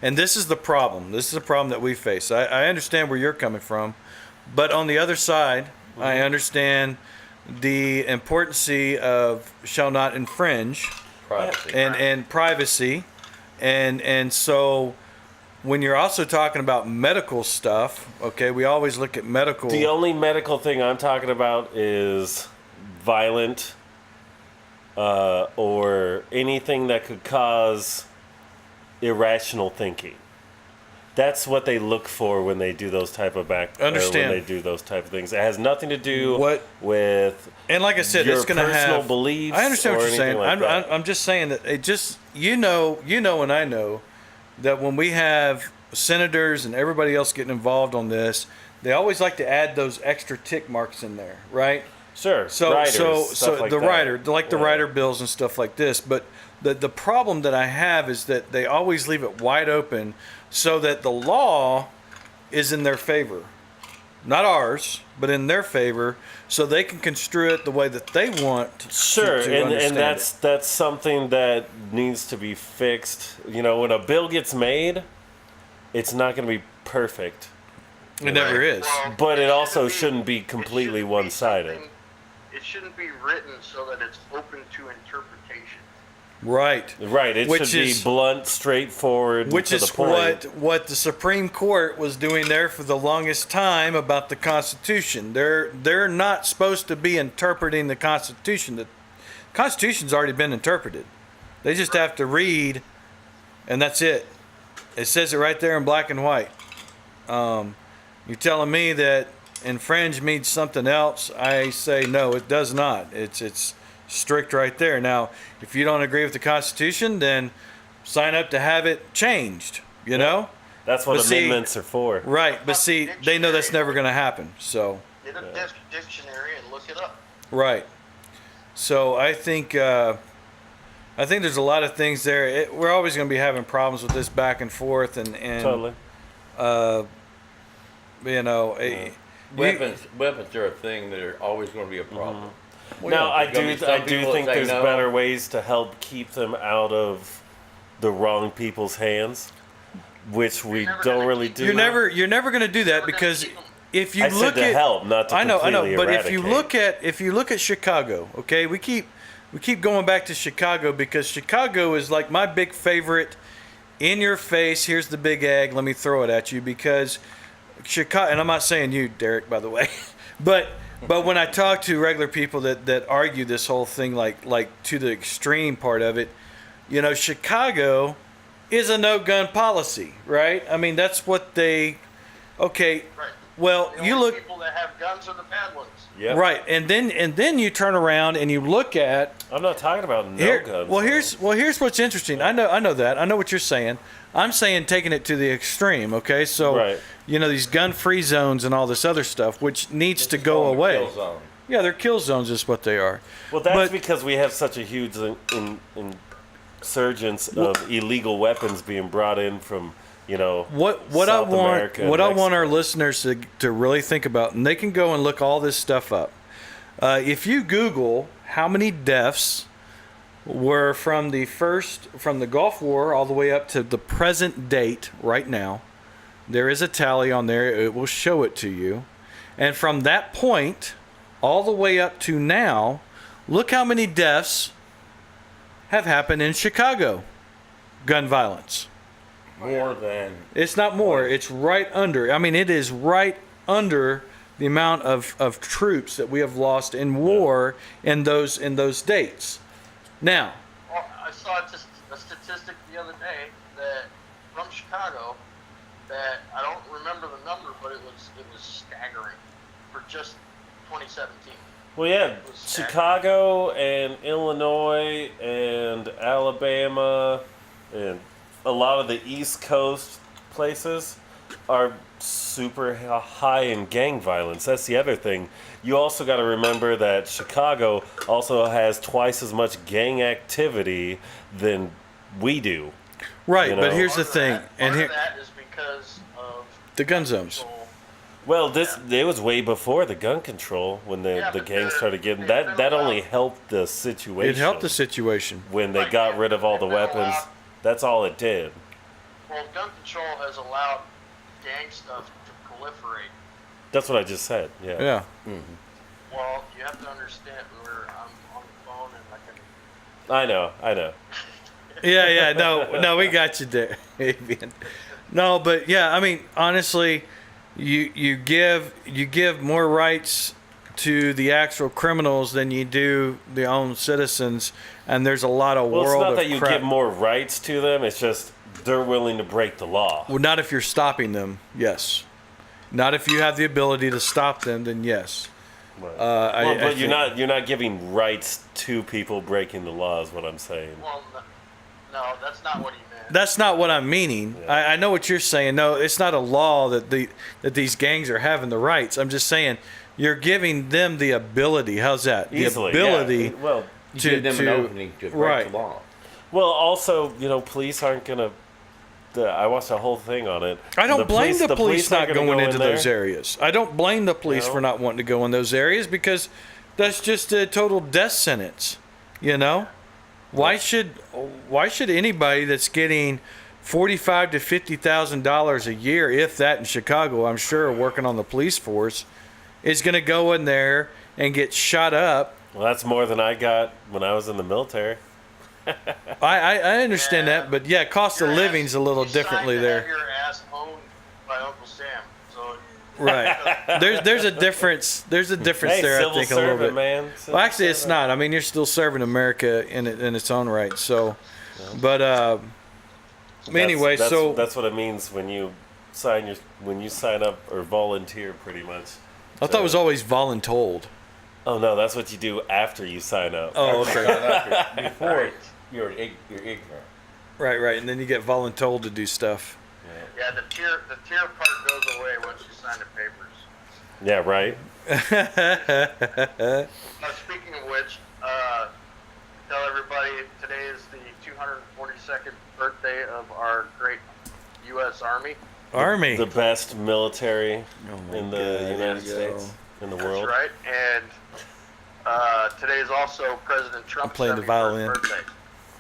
[SPEAKER 2] And this is the problem. This is a problem that we face. I understand where you're coming from, but on the other side, I understand the importance of shall not infringe
[SPEAKER 5] Privacy.
[SPEAKER 2] and privacy, and so when you're also talking about medical stuff, okay, we always look at medical.
[SPEAKER 1] The only medical thing I'm talking about is violent or anything that could cause irrational thinking. That's what they look for when they do those type of
[SPEAKER 2] Understand.
[SPEAKER 1] when they do those type of things. It has nothing to do
[SPEAKER 2] What-
[SPEAKER 1] with
[SPEAKER 2] And like I said,
[SPEAKER 1] your
[SPEAKER 2] it's going to
[SPEAKER 1] personal
[SPEAKER 2] have
[SPEAKER 1] beliefs.
[SPEAKER 2] I understand
[SPEAKER 1] or
[SPEAKER 2] what you're saying.
[SPEAKER 1] anything like that.
[SPEAKER 2] I'm just saying that it just you know, and I know that when we have senators and everybody else getting involved on this, they always like to add those extra tick marks in there, right?
[SPEAKER 1] Sure.
[SPEAKER 2] So
[SPEAKER 1] writers,
[SPEAKER 2] so
[SPEAKER 1] stuff like
[SPEAKER 2] the
[SPEAKER 1] that.
[SPEAKER 2] writer, like the
[SPEAKER 1] Yeah.
[SPEAKER 2] writer bills and stuff like this, but the problem that I have is that they always leave it wide open so that the law is in their favor. Not ours, but in their favor, so they can construe it the way that they want to,
[SPEAKER 1] Sure,
[SPEAKER 2] to
[SPEAKER 1] and
[SPEAKER 2] understand
[SPEAKER 1] that's something that needs to be fixed. You know, when a bill gets made, it's not going to be perfect.
[SPEAKER 2] It never is.
[SPEAKER 4] Well,
[SPEAKER 1] But it also
[SPEAKER 4] shouldn't
[SPEAKER 1] shouldn't be
[SPEAKER 4] it
[SPEAKER 1] completely
[SPEAKER 4] shouldn't be
[SPEAKER 1] one-sided.
[SPEAKER 4] something- It shouldn't be written so that it's open to interpretation.
[SPEAKER 2] Right.
[SPEAKER 1] Right. It
[SPEAKER 2] Which
[SPEAKER 1] should be
[SPEAKER 2] is-
[SPEAKER 1] blunt, straightforward,
[SPEAKER 2] Which
[SPEAKER 1] to
[SPEAKER 2] is
[SPEAKER 1] the point.
[SPEAKER 2] what the Supreme Court was doing there for the longest time about the Constitution. They're not supposed to be interpreting the Constitution. The Constitution's already been interpreted. They just have to read, and that's it. It says it right there in black and white. You're telling me that infringe means something else? I say no, it does not. It's strict right there. Now, if you don't agree with the Constitution, then sign up to have it changed. You know,
[SPEAKER 1] That's what
[SPEAKER 2] But see-
[SPEAKER 1] amendments are for.
[SPEAKER 2] right? But see, they know that's never going to happen. So,
[SPEAKER 4] Get a dictionary and look it up.
[SPEAKER 2] right. So I think there's a lot of things there. We're always going to be having problems with this back and forth, and
[SPEAKER 1] Totally.
[SPEAKER 2] you know,
[SPEAKER 5] Weapons are a thing that are always going to be a problem.
[SPEAKER 1] Now, I
[SPEAKER 5] there's gonna
[SPEAKER 1] do,
[SPEAKER 5] be some
[SPEAKER 1] I do
[SPEAKER 5] people
[SPEAKER 1] think
[SPEAKER 5] that say
[SPEAKER 1] there's
[SPEAKER 5] no.
[SPEAKER 1] better ways to help keep them out of the wrong people's hands, which we
[SPEAKER 4] never
[SPEAKER 1] don't
[SPEAKER 4] gonna
[SPEAKER 1] really
[SPEAKER 4] keep-
[SPEAKER 1] do.
[SPEAKER 2] you're never going to do that
[SPEAKER 4] We're gonna
[SPEAKER 2] because
[SPEAKER 4] keep 'em.
[SPEAKER 2] if you
[SPEAKER 1] I
[SPEAKER 2] look
[SPEAKER 1] said to
[SPEAKER 2] at
[SPEAKER 1] help, not to
[SPEAKER 2] I know,
[SPEAKER 1] completely
[SPEAKER 2] but
[SPEAKER 1] eradicate.
[SPEAKER 2] if you look at Chicago, okay, we keep going back to Chicago because Chicago is like my big favorite. In your face, here's the big egg. Let me throw it at you because Chicago, and I'm not saying you, Derek, by the way, but when I talk to regular people that argue this whole thing like to the extreme part of it, you know, Chicago is a no gun policy, right? I mean, that's what they. Okay,
[SPEAKER 4] Right.
[SPEAKER 2] well,
[SPEAKER 4] The
[SPEAKER 2] you
[SPEAKER 4] only
[SPEAKER 2] look.
[SPEAKER 4] people that have guns are the bad ones.
[SPEAKER 1] Yep.
[SPEAKER 2] Right, and then you turn around and you look at
[SPEAKER 1] I'm not talking about no guns.
[SPEAKER 2] here's what's interesting. I know that. I know what you're saying. I'm saying taking it to the extreme. Okay, so
[SPEAKER 1] Right.
[SPEAKER 2] you know these gun-free zones and all this other stuff, which needs to
[SPEAKER 5] It's
[SPEAKER 2] go
[SPEAKER 5] called a
[SPEAKER 2] away.
[SPEAKER 5] kill zone.
[SPEAKER 2] Yeah, they're kill zones, is what they are.
[SPEAKER 1] Well, that's
[SPEAKER 2] But-
[SPEAKER 1] because we have such a huge insurgence of illegal weapons being brought in from, you know,
[SPEAKER 2] What
[SPEAKER 1] South
[SPEAKER 2] I want
[SPEAKER 1] America and
[SPEAKER 2] what I want our
[SPEAKER 1] Mexico.
[SPEAKER 2] listeners to really think about, and they can go and look all this stuff up. If you Google how many deaths were from the Gulf War all the way up to the present date right now, there is a tally on there. It will show it to you, and from that point all the way up to now, look how many deaths have happened in Chicago. Gun violence.
[SPEAKER 5] More than
[SPEAKER 2] It's not more. It's right under. I mean, it is right under the amount of troops that we have lost in war in those dates. Now,
[SPEAKER 4] Well, I saw a statistic the other day that from Chicago that I don't remember the number, but it was staggering for just 2017.
[SPEAKER 1] Well, yeah,
[SPEAKER 4] was staggering.
[SPEAKER 1] Chicago and Illinois and Alabama and a lot of the East Coast places are super high in gang violence. That's the other thing. You also got to remember that Chicago also has twice as much gang activity than we do.
[SPEAKER 2] right,
[SPEAKER 1] You
[SPEAKER 2] but
[SPEAKER 1] know.
[SPEAKER 2] here's the
[SPEAKER 4] Part of
[SPEAKER 2] thing,
[SPEAKER 4] that-
[SPEAKER 2] and
[SPEAKER 4] part
[SPEAKER 2] here
[SPEAKER 4] of that is because of
[SPEAKER 2] the gun zones.
[SPEAKER 4] control.
[SPEAKER 1] Well, it was way before the gun control when the
[SPEAKER 4] Yeah,
[SPEAKER 1] the
[SPEAKER 4] but
[SPEAKER 1] gangs
[SPEAKER 4] they're-
[SPEAKER 1] started getting
[SPEAKER 4] they've
[SPEAKER 1] that.
[SPEAKER 4] been
[SPEAKER 1] That only
[SPEAKER 4] allowed-
[SPEAKER 1] helped the situation.
[SPEAKER 2] It helped the situation.
[SPEAKER 1] when they
[SPEAKER 4] Right,
[SPEAKER 1] got
[SPEAKER 4] yeah,
[SPEAKER 1] rid of all the
[SPEAKER 4] they've been
[SPEAKER 1] weapons.
[SPEAKER 4] allowed-
[SPEAKER 1] That's all it did.
[SPEAKER 4] Well, gun control has allowed gang stuff to proliferate.
[SPEAKER 1] That's what I just said. Yeah.
[SPEAKER 2] Yeah.
[SPEAKER 4] Well, you have to understand, I'm on the phone and I can.
[SPEAKER 1] I know.
[SPEAKER 2] Yeah. No, we got you there, Avian. No, but yeah, I mean, honestly, you give more rights to the actual criminals than you do the own citizens, and there's a lot of
[SPEAKER 1] Well, it's
[SPEAKER 2] world
[SPEAKER 1] not
[SPEAKER 2] of
[SPEAKER 1] that you
[SPEAKER 2] crap.
[SPEAKER 1] give more rights to them. It's just they're willing to break the law.
[SPEAKER 2] Well, not if you're stopping them. Yes. Not if you have the ability to stop them. Then yes.
[SPEAKER 1] Right.
[SPEAKER 2] I
[SPEAKER 1] But
[SPEAKER 2] think-
[SPEAKER 1] you're not giving rights to people breaking the law. Is what I'm saying.
[SPEAKER 4] Well, no, that's not what he meant.
[SPEAKER 2] That's not what I'm meaning.
[SPEAKER 1] Yeah.
[SPEAKER 2] I know what you're saying. No, it's not a law that these gangs are having the rights. I'm just saying you're giving them the ability. How's that?
[SPEAKER 1] Easily.
[SPEAKER 2] The ability.
[SPEAKER 1] Yeah. Well.
[SPEAKER 5] you
[SPEAKER 2] To-
[SPEAKER 5] give them
[SPEAKER 2] to-
[SPEAKER 5] an opening to break
[SPEAKER 2] right.
[SPEAKER 5] the law.
[SPEAKER 1] Well. Also, police aren't gonna. I watched the whole thing on it.
[SPEAKER 2] I don't blame the police not
[SPEAKER 1] aren't gonna
[SPEAKER 2] going
[SPEAKER 1] go
[SPEAKER 2] into
[SPEAKER 1] in there.
[SPEAKER 2] those areas. I don't blame the police
[SPEAKER 1] No.
[SPEAKER 2] for not wanting to go in those areas because that's just a total death sentence. You know, why should anybody that's getting $45,000 to $50,000 a year, if that, in Chicago, I'm sure, working on the police force, is going to go in there and get shot up.
[SPEAKER 1] Well, that's more than I got when I was in the military.
[SPEAKER 2] I understand
[SPEAKER 4] Yeah.
[SPEAKER 2] that, but yeah, cost of
[SPEAKER 4] Your
[SPEAKER 2] living's
[SPEAKER 4] ass-
[SPEAKER 2] a little
[SPEAKER 4] you
[SPEAKER 2] differently
[SPEAKER 4] signed to
[SPEAKER 2] there.
[SPEAKER 4] have your ass owned by Uncle Sam. So
[SPEAKER 2] Right. There's a difference. There's a difference
[SPEAKER 1] Hey,
[SPEAKER 2] there, I
[SPEAKER 1] civil
[SPEAKER 2] think, a little
[SPEAKER 1] servant,
[SPEAKER 2] bit.
[SPEAKER 1] man. Civil
[SPEAKER 2] Well, actually, it's
[SPEAKER 1] servant.
[SPEAKER 2] not. I mean, you're still serving America in its own right. So, but anyway, so
[SPEAKER 1] that's what it means when you sign up or volunteer, pretty much.
[SPEAKER 2] I thought it was always voluntold.
[SPEAKER 1] Oh no, that's what you do after you sign up.
[SPEAKER 2] Oh, okay.
[SPEAKER 5] Before you're ignorant.
[SPEAKER 2] Right, and then you get voluntold to do stuff.
[SPEAKER 4] yeah, the tier part goes away once you sign the papers.
[SPEAKER 1] Yeah, right.
[SPEAKER 4] Speaking of which, tell everybody today is the 242nd birthday of our great U.S. Army.
[SPEAKER 2] Army.
[SPEAKER 1] The best military
[SPEAKER 2] my
[SPEAKER 1] in the
[SPEAKER 2] God,
[SPEAKER 1] United
[SPEAKER 2] there you
[SPEAKER 1] States, in the
[SPEAKER 4] That's
[SPEAKER 1] world.
[SPEAKER 4] right. And today is also President Trump's
[SPEAKER 2] playing the
[SPEAKER 4] 71st
[SPEAKER 2] violin.
[SPEAKER 4] birthday.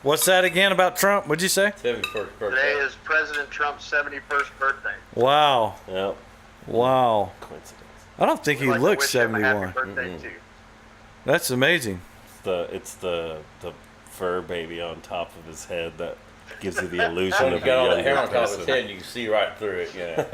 [SPEAKER 2] What's that again about Trump? What'd you say?
[SPEAKER 5] 71st
[SPEAKER 4] Today
[SPEAKER 5] birthday.
[SPEAKER 4] is President Trump's 71st birthday.
[SPEAKER 2] Wow.
[SPEAKER 1] Yeah,
[SPEAKER 2] Wow.
[SPEAKER 1] coincidence.
[SPEAKER 2] I don't think he
[SPEAKER 4] We'd like to
[SPEAKER 2] looks
[SPEAKER 4] wish him a
[SPEAKER 2] 71.
[SPEAKER 4] Happy birthday too.
[SPEAKER 2] That's amazing.
[SPEAKER 1] It's the fur baby on top of his head that gives you the illusion
[SPEAKER 5] When
[SPEAKER 1] of
[SPEAKER 5] you got all
[SPEAKER 1] a
[SPEAKER 5] the hair
[SPEAKER 1] younger
[SPEAKER 5] on top of his
[SPEAKER 1] person.
[SPEAKER 5] head, you can see right through it. Yeah.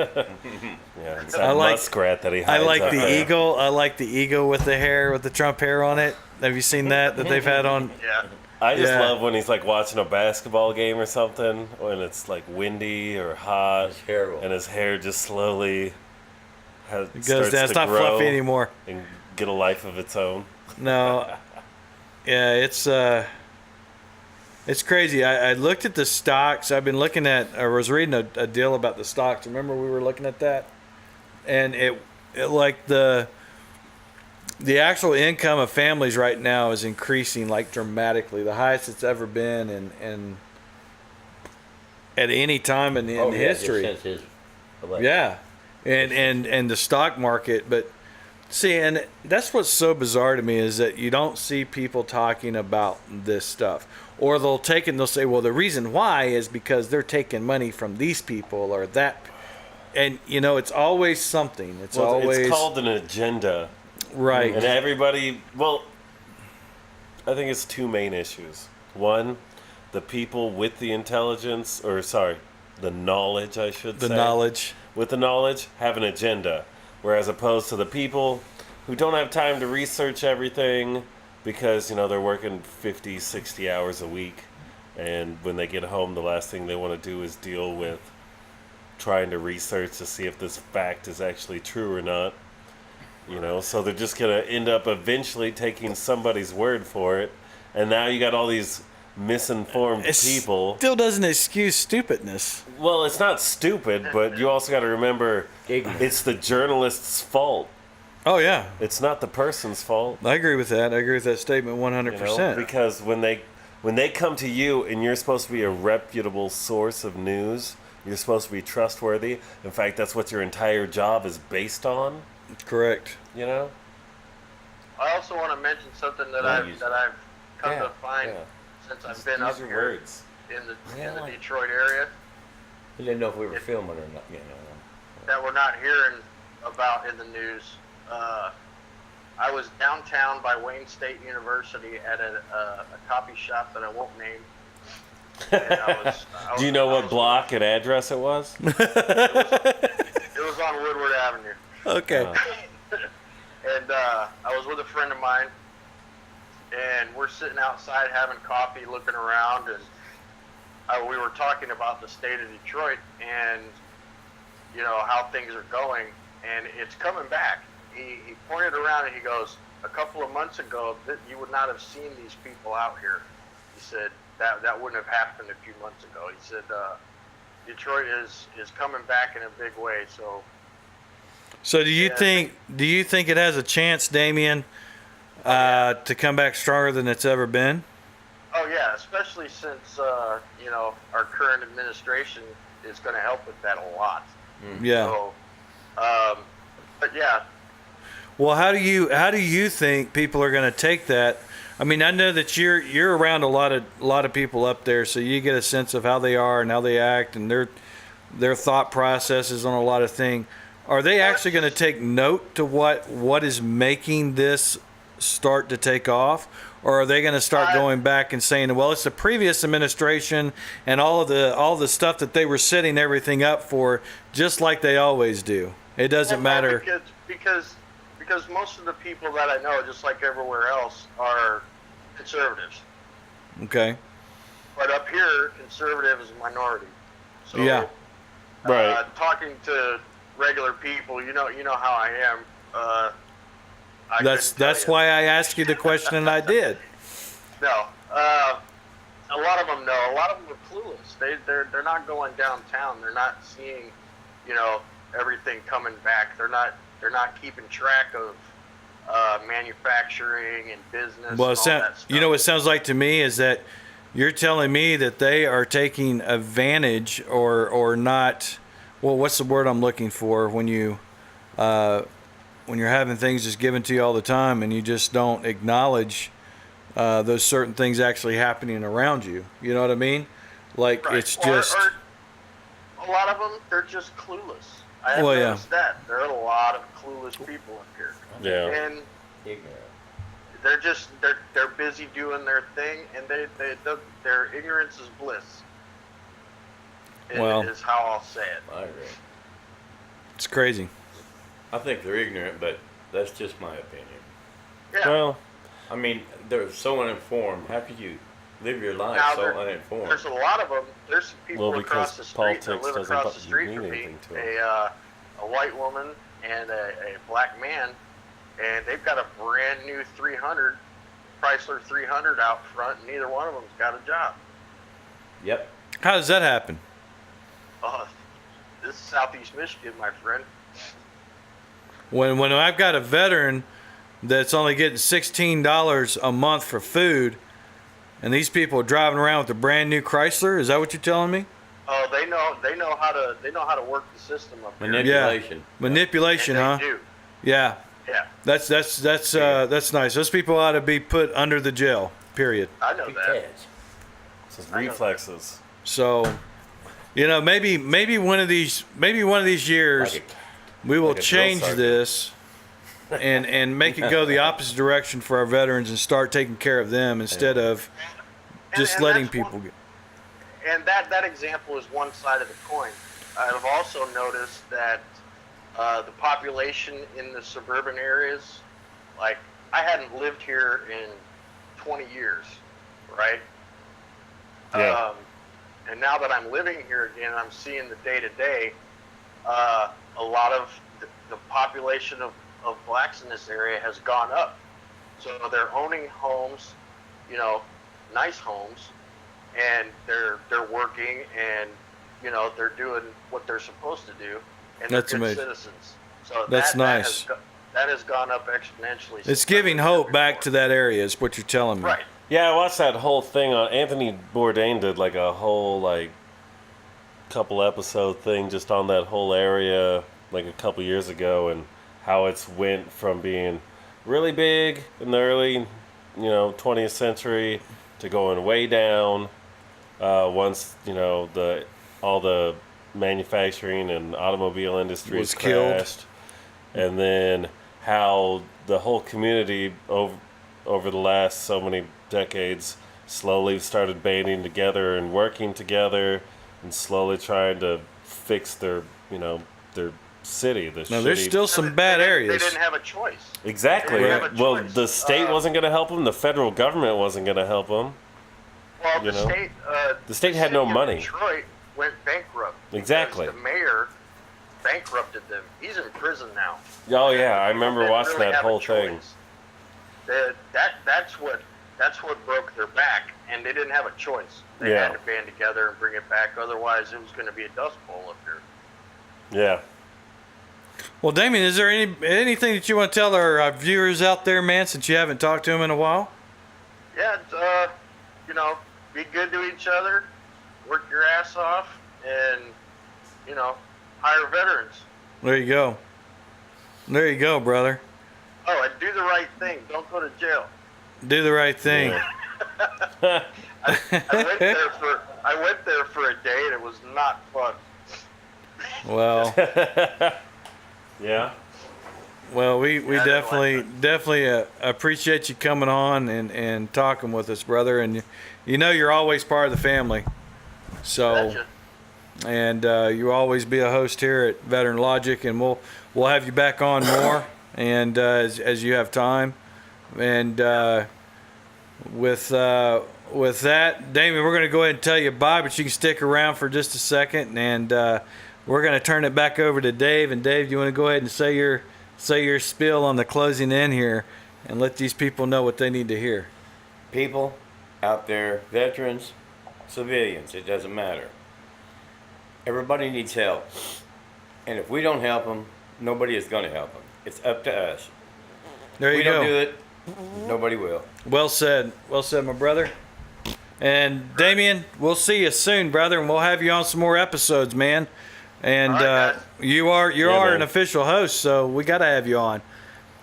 [SPEAKER 1] Yeah, it's
[SPEAKER 2] I
[SPEAKER 1] that
[SPEAKER 2] like-
[SPEAKER 1] muskrat that he
[SPEAKER 2] I
[SPEAKER 1] hides
[SPEAKER 2] like
[SPEAKER 1] up
[SPEAKER 2] the
[SPEAKER 1] there.
[SPEAKER 2] eagle. I like the eagle with the hair, with the Trump hair on it. Have you seen that they've had on?
[SPEAKER 4] Yeah.
[SPEAKER 1] I just
[SPEAKER 2] Yeah.
[SPEAKER 1] love when he's like watching a basketball game or something, when it's like windy or hot,
[SPEAKER 5] It's terrible.
[SPEAKER 1] and his hair just slowly
[SPEAKER 2] It goes
[SPEAKER 1] starts
[SPEAKER 2] down. It's
[SPEAKER 1] to
[SPEAKER 2] not
[SPEAKER 1] grow
[SPEAKER 2] fluffy anymore.
[SPEAKER 1] and get a life of its own.
[SPEAKER 2] No. Yeah, it's crazy. I looked at the stocks. I've been looking at. I was reading a deal about the stocks. Remember we were looking at that, and it like the actual income of families right now is increasing like dramatically, the highest it's ever been, and at any time in
[SPEAKER 5] Oh, yeah, just
[SPEAKER 2] history.
[SPEAKER 5] since his election.
[SPEAKER 2] Yeah, and the stock market, but see, and that's what's so bizarre to me is that you don't see people talking about this stuff, or they'll take it and they'll say, well, the reason why is because they're taking money from these people or that, and it's always something. It's
[SPEAKER 1] Well,
[SPEAKER 2] always
[SPEAKER 1] it's called an agenda,
[SPEAKER 2] right.
[SPEAKER 1] and everybody. Well, I think it's two main issues. One, the people with the intelligence, or sorry, the knowledge, I should
[SPEAKER 2] The
[SPEAKER 1] say.
[SPEAKER 2] knowledge.
[SPEAKER 1] With the knowledge, have an agenda. Whereas opposed to the people who don't have time to research everything because, they're working 50, 60 hours a week. And when they get home, the last thing they want to do is deal with trying to research to see if this fact is actually true or not. So they're just going to end up eventually taking somebody's word for it. And now you got all these misinformed people.
[SPEAKER 2] Still doesn't excuse stupidness.
[SPEAKER 1] Well, it's not stupid, but you also got to remember
[SPEAKER 5] Ignorant.
[SPEAKER 1] it's the journalist's fault.
[SPEAKER 2] Oh yeah,
[SPEAKER 1] It's not the person's fault.
[SPEAKER 2] I agree with that. I agree with that statement 100%.
[SPEAKER 1] Because when they come to you and you're supposed to be a reputable source of news, you're supposed to be trustworthy. In fact, that's what your entire job is based on.
[SPEAKER 2] Correct.
[SPEAKER 4] I also want to mention something that I've come to find since I've been up
[SPEAKER 1] Use your
[SPEAKER 4] here
[SPEAKER 1] words.
[SPEAKER 4] in the
[SPEAKER 5] like-
[SPEAKER 4] Detroit area
[SPEAKER 5] He didn't know if we were filming or not.
[SPEAKER 4] that we're not hearing about in the news. I was downtown by Wayne State University at a coffee shop that I won't name. And
[SPEAKER 1] Do you know what block and address it was?
[SPEAKER 4] It was on Woodward Avenue.
[SPEAKER 2] Okay.
[SPEAKER 4] And I was with a friend of mine, and we're sitting outside having coffee, looking around, and we were talking about the state of Detroit and how things are going, and it's coming back. He pointed around and he goes, a couple of months ago, you would not have seen these people out here. He said that wouldn't have happened a few months ago. He said Detroit is coming back in a big way.
[SPEAKER 2] So do you think it has a chance, Damien, to come back stronger than it's ever been?
[SPEAKER 4] Oh yeah, especially since our current administration is going to help with that a lot.
[SPEAKER 2] Yeah.
[SPEAKER 4] So, but yeah.
[SPEAKER 2] Well, how do you think people are going to take that? I mean, I know that you're around a lot of people up there, so you get a sense of how they are and how they act and their thought processes on a lot of things. Are they actually going to take note to what is making this start to take off, or are they going to start going back and saying, well, it's the previous administration and all the stuff that they were setting everything up for, just like they always do? It doesn't matter.
[SPEAKER 4] Because most of the people that I know, just like everywhere else, are conservatives.
[SPEAKER 2] Okay.
[SPEAKER 4] But up here, conservative is a minority. So,
[SPEAKER 2] Yeah.
[SPEAKER 1] Right.
[SPEAKER 4] Talking to regular people, you know how I am.
[SPEAKER 2] That's why I asked you the question, and I did.
[SPEAKER 4] No. A lot of them know. A lot of them are clueless. They're not going downtown. They're not seeing, everything coming back. They're not keeping track of manufacturing and business.
[SPEAKER 2] Well,
[SPEAKER 4] and all that stuff.
[SPEAKER 2] what it sounds like to me is that you're telling me that they are taking advantage or not. Well, what's the word I'm looking for when you're having things just given to you all the time and you just don't acknowledge those certain things actually happening around you. You know what I mean? Like
[SPEAKER 4] Right.
[SPEAKER 2] it's just.
[SPEAKER 4] Or a lot of them, they're just clueless. I have
[SPEAKER 2] Well, yeah.
[SPEAKER 4] noticed that. There are a lot of clueless people up here.
[SPEAKER 1] Yeah.
[SPEAKER 4] And they're busy doing their thing, and their ignorance is bliss.
[SPEAKER 2] Well.
[SPEAKER 4] Is how I'll say it.
[SPEAKER 5] I agree.
[SPEAKER 2] It's crazy.
[SPEAKER 5] I think they're ignorant, but that's just my opinion.
[SPEAKER 4] Yeah.
[SPEAKER 1] Well,
[SPEAKER 5] I mean, they're so uninformed. How could you live your life
[SPEAKER 4] Now,
[SPEAKER 5] so
[SPEAKER 4] there-
[SPEAKER 5] uninformed?
[SPEAKER 4] There's a lot of them. There's some people
[SPEAKER 1] Well,
[SPEAKER 4] across
[SPEAKER 1] because
[SPEAKER 4] the street that
[SPEAKER 1] politics
[SPEAKER 4] live
[SPEAKER 1] doesn't
[SPEAKER 4] across the street
[SPEAKER 1] mean
[SPEAKER 4] from me.
[SPEAKER 1] anything to
[SPEAKER 4] A white woman and a black man, and they've got a brand new 300 Chrysler 300 out front, and neither one of them's got a job.
[SPEAKER 5] Yep.
[SPEAKER 2] How does that happen?
[SPEAKER 4] This is Southeast Michigan, my friend.
[SPEAKER 2] When I've got a veteran that's only getting $16 a month for food, and these people are driving around with a brand new Chrysler, is that what you're telling me?
[SPEAKER 4] Oh, they know how to work the system up here.
[SPEAKER 5] Manipulation.
[SPEAKER 2] Manipulation,
[SPEAKER 4] And
[SPEAKER 2] huh?
[SPEAKER 4] they do.
[SPEAKER 2] Yeah.
[SPEAKER 4] Yeah,
[SPEAKER 2] That's nice. Those people ought to be put under the jail. Period.
[SPEAKER 4] I know that.
[SPEAKER 5] Because
[SPEAKER 1] it's just reflexes.
[SPEAKER 2] So, maybe one of these years
[SPEAKER 5] like
[SPEAKER 2] we will
[SPEAKER 1] like a drill
[SPEAKER 2] change
[SPEAKER 1] sergeant.
[SPEAKER 2] this and make it go the opposite direction for our veterans and start taking care of them instead of just
[SPEAKER 4] And
[SPEAKER 2] letting
[SPEAKER 4] that's
[SPEAKER 2] people
[SPEAKER 4] one-
[SPEAKER 2] get.
[SPEAKER 4] And that example is one side of the coin. I've also noticed that the population in the suburban areas, like I hadn't lived here in 20 years, right?
[SPEAKER 1] Yeah.
[SPEAKER 4] And now that I'm living here again, I'm seeing the day-to-day, a lot of the population of blacks in this area has gone up. So they're owning homes, nice homes, and they're working, and they're doing what they're supposed to do, and
[SPEAKER 2] That's
[SPEAKER 4] they're good
[SPEAKER 2] amazing.
[SPEAKER 4] citizens. So
[SPEAKER 2] That's nice.
[SPEAKER 4] That has gone up exponentially.
[SPEAKER 2] It's giving hope back to that area, is what you're telling me.
[SPEAKER 4] Right.
[SPEAKER 1] Yeah, I watched that whole thing on Anthony Bourdain did like a whole couple episode thing just on that whole area like a couple years ago, and how it's went from being really big in the early 20th century to going way down once all the manufacturing and automobile industries
[SPEAKER 2] Was killed.
[SPEAKER 1] crashed, and then how the whole community over the last so many decades slowly started banding together and working together and slowly trying to fix their city.
[SPEAKER 2] Now, there's still some bad areas.
[SPEAKER 4] They didn't have a choice.
[SPEAKER 1] Exactly.
[SPEAKER 4] They didn't have a
[SPEAKER 1] Well,
[SPEAKER 4] choice.
[SPEAKER 1] the state wasn't going to help them. The federal government wasn't going to help them.
[SPEAKER 4] Well,
[SPEAKER 1] You
[SPEAKER 4] the
[SPEAKER 1] know?
[SPEAKER 4] state.
[SPEAKER 1] The state had no
[SPEAKER 4] city of
[SPEAKER 1] money.
[SPEAKER 4] Detroit went bankrupt. because
[SPEAKER 1] Exactly.
[SPEAKER 4] The mayor bankrupted them. He's in prison now.
[SPEAKER 1] Oh yeah, I remember
[SPEAKER 4] They
[SPEAKER 1] watching
[SPEAKER 4] really
[SPEAKER 1] that
[SPEAKER 4] have a
[SPEAKER 1] whole thing.
[SPEAKER 4] choice. That's what broke their back, and they didn't have a choice. They
[SPEAKER 1] Yeah.
[SPEAKER 4] had to band together and bring it back. Otherwise, it was going to be a dust bowl up here.
[SPEAKER 1] Yeah.
[SPEAKER 2] Well, Damien, is there anything that you want to tell our viewers out there, man, since you haven't talked to them in a while?
[SPEAKER 4] Yeah, be good to each other, work your ass off, and hire veterans.
[SPEAKER 2] There you go. There you go, brother.
[SPEAKER 4] Oh, and do the right thing. Don't go to jail.
[SPEAKER 2] Do the right thing.
[SPEAKER 1] Yeah.
[SPEAKER 4] I went there for a day, and it was not fun.
[SPEAKER 2] Well,
[SPEAKER 1] Yeah.
[SPEAKER 2] well, we
[SPEAKER 4] Yeah,
[SPEAKER 2] definitely appreciate you coming on and talking with us, brother. And you know you're always part of the family. So,
[SPEAKER 4] Betcha.
[SPEAKER 2] and you always be a host here at Veteran Logic, and we'll have you back on more, and as you have time. And with that, Damien, we're going to go ahead and tell you bye, but you can stick around for just a second, and we're going to turn it back over to Dave. And Dave, you want to go ahead and say your spiel on the closing in here, and let these people know what they need to hear.
[SPEAKER 5] People out there, veterans, civilians, it doesn't matter. Everybody needs help. And if we don't help them, nobody is going to help them. It's up to us.
[SPEAKER 2] There you
[SPEAKER 5] We
[SPEAKER 2] go.
[SPEAKER 5] don't do it, nobody will.
[SPEAKER 2] Well said, my brother. And Damien, we'll see you soon, brother, and we'll have you on some more episodes, man. And
[SPEAKER 4] All right, guys.
[SPEAKER 2] you are
[SPEAKER 1] man.
[SPEAKER 2] an official host, so we got to have you on.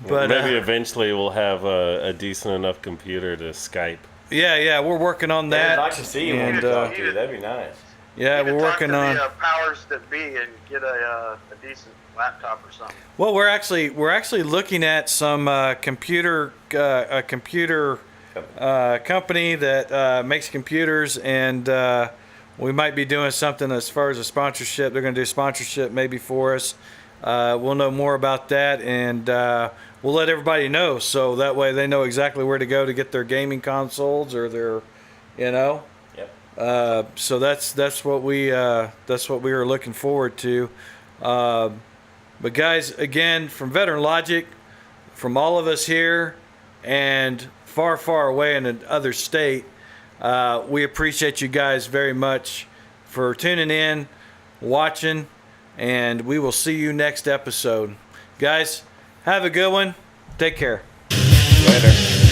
[SPEAKER 2] But
[SPEAKER 1] Maybe eventually we'll have a decent enough computer to Skype.
[SPEAKER 2] yeah, we're working on that.
[SPEAKER 5] I'd like to see you
[SPEAKER 2] and,
[SPEAKER 5] when we talk to you. That'd be nice.
[SPEAKER 2] yeah,
[SPEAKER 4] You
[SPEAKER 2] we're
[SPEAKER 4] can
[SPEAKER 2] working
[SPEAKER 4] talk
[SPEAKER 2] on.
[SPEAKER 4] to the powers that be and get a decent laptop or something.
[SPEAKER 2] Well, we're actually looking at some computer company that makes computers, and we might be doing something as far as a sponsorship. They're going to do sponsorship maybe for us. We'll know more about that, and we'll let everybody know, so that way they know exactly where to go to get their gaming consoles or their, you know.
[SPEAKER 5] Yep.
[SPEAKER 2] So that's what we are looking forward to. But guys, again, from Veteran Logic, from all of us here, and far, far away in another state, we appreciate you guys very much for tuning in, watching, and we will see you next episode. Guys, have a good one. Take care.
[SPEAKER 5] Later.